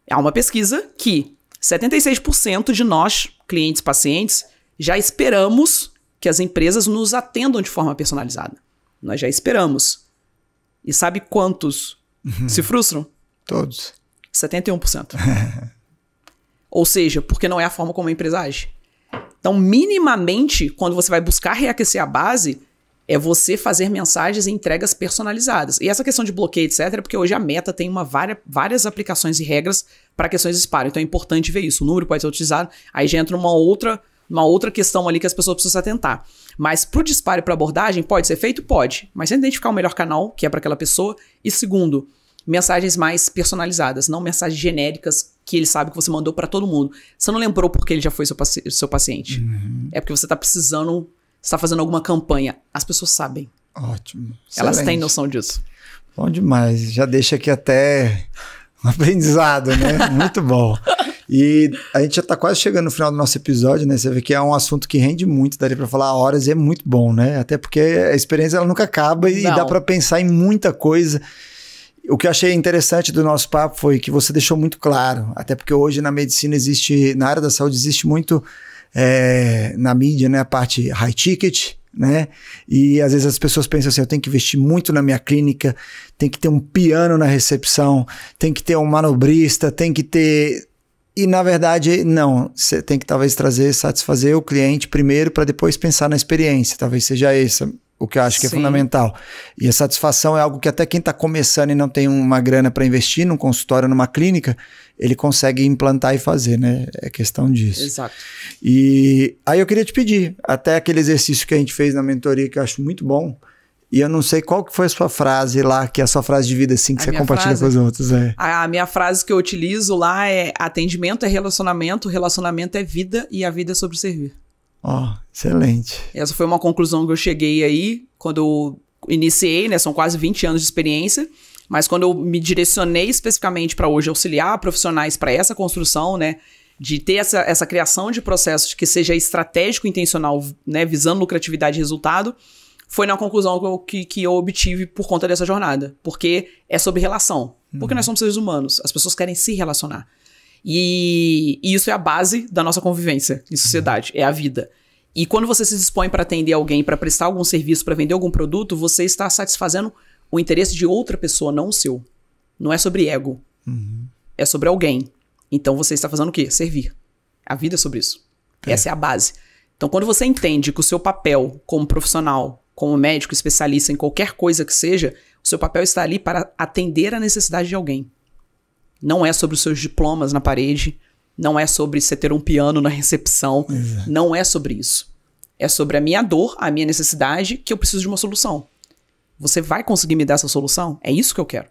Há uma pesquisa que 76% de nós, clientes, pacientes, já esperamos que as empresas nos atendam de forma personalizada. Nós já esperamos. E sabe quantos se frustram? Todos. 71%. Ou seja, porque não é a forma como a empresa age. Então, minimamente, quando você vai buscar reaquecer a base, é você fazer mensagens e entregas personalizadas. E essa questão de bloqueio, etc., é porque hoje a Meta tem várias aplicações e regras para questões de disparo. Então é importante ver isso. O número pode ser utilizado, aí já entra uma outra questão ali que as pessoas precisam se atentar. Mas para o disparo e para abordagem, pode ser feito? Pode. Mas sem identificar o melhor canal, que é para aquela pessoa. E segundo, mensagens mais personalizadas, não mensagens genéricas que ele sabe que você mandou para todo mundo. Você não lembrou porque ele já foi seu paciente. É porque você está precisando... Você está fazendo alguma campanha. As pessoas sabem. Ótimo. Elas Excelente. têm noção disso. Bom demais. Já deixa aqui até um aprendizado, né? Muito bom. E a gente já está quase chegando no final do nosso episódio, né? Você vê que é um assunto que rende muito, daria para falar horas e é muito bom, né? Até porque a experiência ela nunca acaba e dá para pensar em muita coisa. O que eu achei interessante do nosso papo foi que você deixou muito claro, até porque hoje na medicina existe, na área da saúde existe muito... na mídia, né, a parte high ticket, né? E às vezes as pessoas pensam assim, eu tenho que investir muito na minha clínica, tem que ter um piano na recepção, tem que ter um manobrista, tem que ter... E na verdade, não. Você tem que talvez satisfazer o cliente primeiro para depois pensar na experiência. Talvez seja esse o que eu acho que é fundamental. E a satisfação é algo que até quem está começando e não tem uma grana para investir num consultório, numa clínica, ele consegue implantar e fazer, né? É questão disso. Exato. E aí eu queria te pedir, até aquele exercício que a gente fez na mentoria, que eu acho muito bom, e eu não sei qual que foi a sua frase lá, que é a sua frase de vida, assim, que você compartilha com os outros. A minha frase que eu utilizo lá é: atendimento é relacionamento, relacionamento é vida e a vida é sobre servir. Excelente. Essa foi uma conclusão que eu cheguei aí quando eu iniciei, né? São quase 20 anos de experiência, mas quando eu me direcionei especificamente para hoje auxiliar profissionais para essa construção, né? De ter essa criação de processos que seja estratégico e intencional, né? Visando lucratividade e resultado, foi na conclusão que eu obtive por conta dessa jornada. Porque é sobre relação. Porque nós somos seres humanos. As pessoas querem se relacionar. E isso é a base da nossa convivência em sociedade. É a vida. E quando você se dispõe para atender alguém, para prestar algum serviço, para vender algum produto, você está satisfazendo o interesse de outra pessoa, não o seu. Não é sobre ego. É sobre alguém. Então você está fazendo o quê? Servir. A vida é sobre isso. Essa é a base. Então quando você entende que o seu papel como profissional, como médico, especialista em qualquer coisa que seja, o seu papel está ali para atender a necessidade de alguém. Não é sobre os seus diplomas na parede, não é sobre você ter um piano na recepção, não é sobre isso. É sobre a minha dor, a minha necessidade, que eu preciso de uma solução. Você vai conseguir me dar essa solução? É isso que eu quero.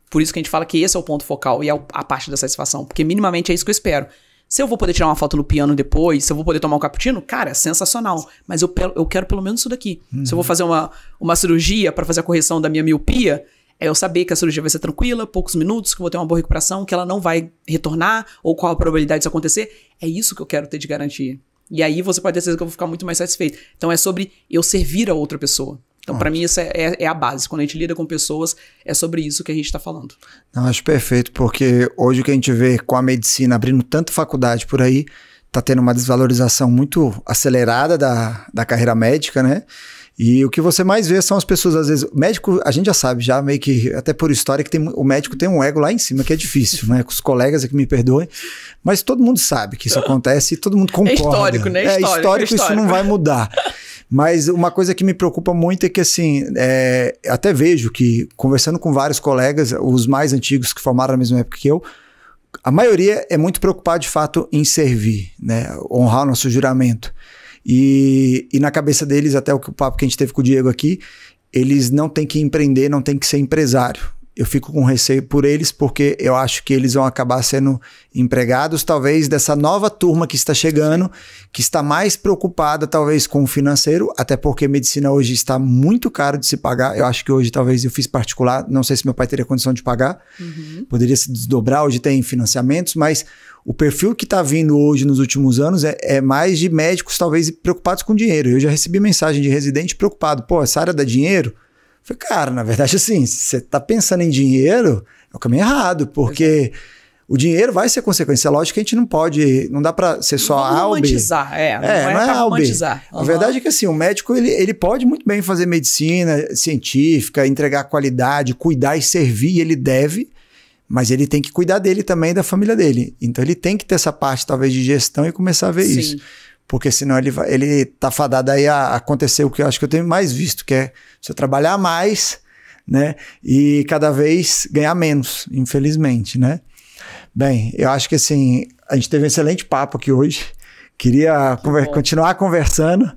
Por isso que a gente fala que esse é o ponto focal e é a parte da satisfação, porque minimamente é isso que eu espero. Se eu vou poder tirar uma foto no piano depois, se eu vou poder tomar um cappuccino, cara, é sensacional. Mas eu quero pelo menos isso daqui. Se eu vou fazer uma cirurgia para fazer a correção da minha miopia, é eu saber que a cirurgia vai ser tranquila, poucos minutos, que eu vou ter uma boa recuperação, que ela não vai retornar, ou qual a probabilidade disso acontecer. É isso que eu quero ter de garantia. E aí você pode ter certeza que eu vou ficar muito mais satisfeito. Então é sobre eu servir a outra pessoa. Então para mim isso é a base. Quando a gente lida com pessoas, é sobre isso que a gente está falando. Não, acho perfeito, porque hoje o que a gente vê com a medicina abrindo tanta faculdade por aí, tá tendo uma desvalorização muito acelerada da carreira médica, né? E o que você mais vê são as pessoas, às vezes, o médico, a gente já sabe, já meio que, até por história, que o médico tem um ego lá em cima, que é difícil, né? Com os colegas que me perdoem, mas todo mundo sabe que isso acontece e todo mundo concorda. É histórico, né? É histórico, isso não vai mudar. Mas uma coisa que me preocupa muito é que, assim, até vejo que, conversando com vários colegas, os mais antigos que formaram na mesma época que eu, a maioria é muito preocupada, de fato, em servir, né? Honrar o nosso juramento. E na cabeça deles, até o papo que a gente teve com o Diego aqui, eles não têm que empreender, não têm que ser empresário. Eu fico com receio por eles, porque eu acho que eles vão acabar sendo empregados, talvez, dessa nova turma que está chegando, que está mais preocupada, talvez, com o financeiro, até porque medicina hoje está muito caro de se pagar. Eu acho que hoje, talvez, eu fiz particular, não sei se meu pai teria condição de pagar, poderia se desdobrar, hoje tem financiamentos, mas o perfil que está vindo hoje nos últimos anos é mais de médicos, talvez, preocupados com dinheiro. Eu já recebi mensagem de residente preocupado. Pô, essa área dá dinheiro? Eu falei, cara, na verdade, assim, se você está pensando em dinheiro, é o caminho errado, porque o dinheiro vai ser consequência. Lógico que a gente não pode, não dá para ser só A ou B. Romantizar, não é romantizar. A verdade é que, assim, o médico, ele pode muito bem fazer medicina científica, entregar qualidade, cuidar e servir, ele deve, mas ele tem que cuidar dele também e da família dele. Então ele tem que ter essa parte, talvez, de gestão e começar a ver isso. Porque senão ele tá fadado aí a acontecer o que eu acho que eu tenho mais visto, que é você trabalhar mais, né? E cada vez ganhar menos, infelizmente, né? Bem, eu acho que, assim, a gente teve um excelente papo aqui hoje. Queria continuar conversando.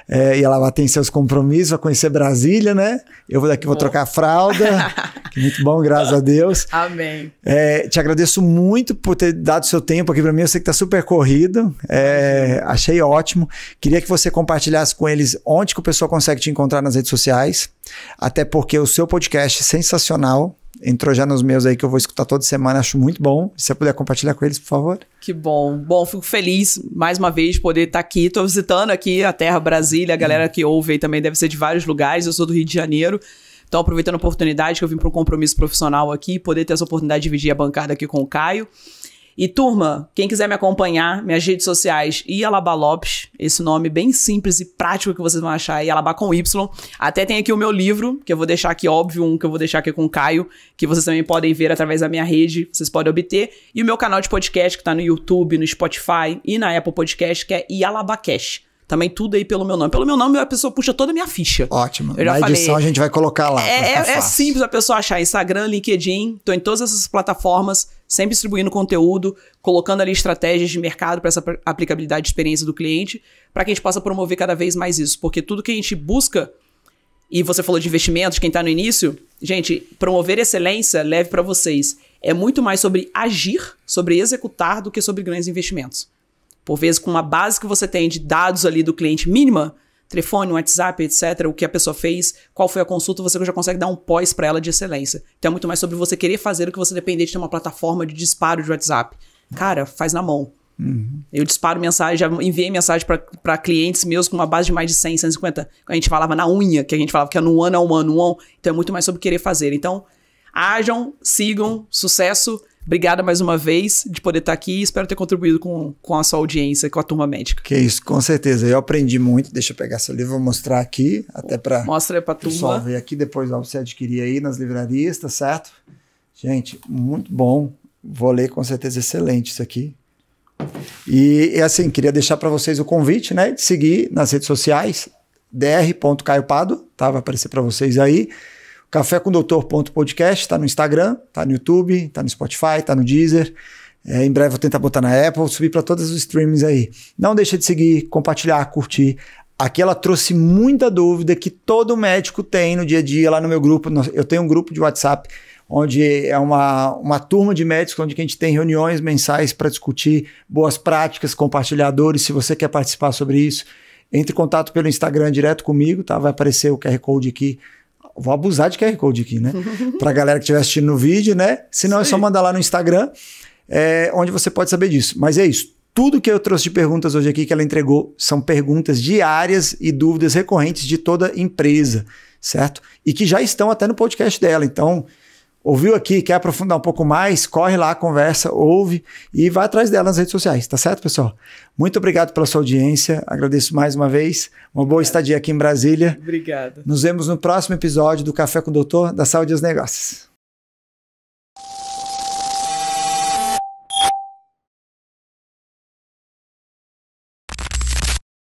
E ela tem seus compromissos, vai conhecer Brasília, né? Eu vou trocar a fralda. Que muito bom, graças a Deus. Amém. Te agradeço muito por ter dado seu tempo aqui para mim. Eu sei que tá super corrido. Achei ótimo. Queria que você compartilhasse com eles onde que o pessoal consegue te encontrar nas redes sociais. Até porque o seu podcast é sensacional. Entrou já nos meus aí, que eu vou escutar toda semana, acho muito bom. Se você puder compartilhar com eles, por favor. Que bom. Bom, fico feliz, mais uma vez, de poder estar aqui. Estou visitando aqui a terra Brasília, a galera que ouve aí também deve ser de vários lugares. Eu sou do Rio de Janeiro. Então, aproveitando a oportunidade que eu vim para um compromisso profissional aqui, poder ter essa oportunidade de dividir a bancada aqui com o Caio. E turma, quem quiser me acompanhar, minhas redes sociais, Ialaba Lopes, esse nome bem simples e prático que vocês vão achar, Ialaba com Y. Até tem aqui o meu livro, que eu vou deixar aqui, óbvio, um que eu vou deixar aqui com o Caio, que vocês também podem ver através da minha rede, vocês podem obter. E o meu canal de podcast, que tá no YouTube, no Spotify e na Apple Podcast, que é Ialabacast. Também tudo aí pelo meu nome. Pelo meu nome, a pessoa puxa toda a minha ficha. Ótimo. Na edição a gente vai colocar lá. É simples a pessoa achar. Instagram, LinkedIn, tô em todas essas plataformas, sempre distribuindo conteúdo, colocando ali estratégias de mercado para essa aplicabilidade de experiência do cliente, para que a gente possa promover cada vez mais isso. Porque tudo que a gente busca, e você falou de investimentos, quem tá no início, gente, promover excelência, leve para vocês, é muito mais sobre agir, sobre executar, do que sobre grandes investimentos. Por vezes, com uma base que você tem de dados ali do cliente mínima, telefone, WhatsApp, etc., o que a pessoa fez, qual foi a consulta, você já consegue dar um pós para ela de excelência. Então é muito mais sobre você querer fazer do que você depender de ter uma plataforma de disparo de WhatsApp. Cara, faz na mão. Eu disparo mensagem, já enviei mensagem para clientes meus com uma base de mais de 100, 150. A gente falava na unha, que a gente falava que é no one on one, no on. Então é muito mais sobre querer fazer. Então, ajam, sigam, sucesso. Obrigada mais uma vez de poder estar aqui e espero ter contribuído com a sua audiência, com a turma médica. Que isso, com certeza. Eu aprendi muito. Deixa eu pegar seu livro, vou mostrar aqui, até para mostra aí pra turma. Pessoal ver aqui, depois você adquirir aí nas livrarias, tá certo? Gente, muito bom. Vou ler com certeza, excelente isso aqui. E assim, queria deixar para vocês o convite, né, de seguir nas redes sociais, dr.caiopado, tá? Vai aparecer para vocês aí. Cafécomdoutor.podcast, tá no Instagram, tá no YouTube, tá no Spotify, tá no Deezer. Em breve vou tentar botar na Apple, subir para todos os streamings aí. Não deixa de seguir, compartilhar, curtir. Aqui ela trouxe muita dúvida que todo médico tem no dia a dia lá no meu grupo. Eu tenho um grupo de WhatsApp, onde é uma turma de médicos, onde a gente tem reuniões mensais para discutir boas práticas, compartilhadores. Se você quer participar sobre isso, entre em contato pelo Instagram direto comigo, tá? Vai aparecer o QR Code aqui. Vou abusar de QR Code aqui, né? Pra galera que estiver assistindo no vídeo, né? Se não, é só mandar lá no Instagram, onde você pode saber disso. Mas é isso. Tudo que eu trouxe de perguntas hoje aqui que ela entregou são perguntas diárias e dúvidas recorrentes de toda empresa, certo? E que já estão até no podcast dela. Então, ouviu aqui, quer aprofundar um pouco mais, corre lá, conversa, ouve e vai atrás dela nas redes sociais, tá certo, pessoal? Muito obrigado pela sua audiência, agradeço mais uma vez, uma boa estadia aqui em Brasília. Obrigado. Nos vemos no próximo episódio do Café com o Doutor da Saúde e os Negócios.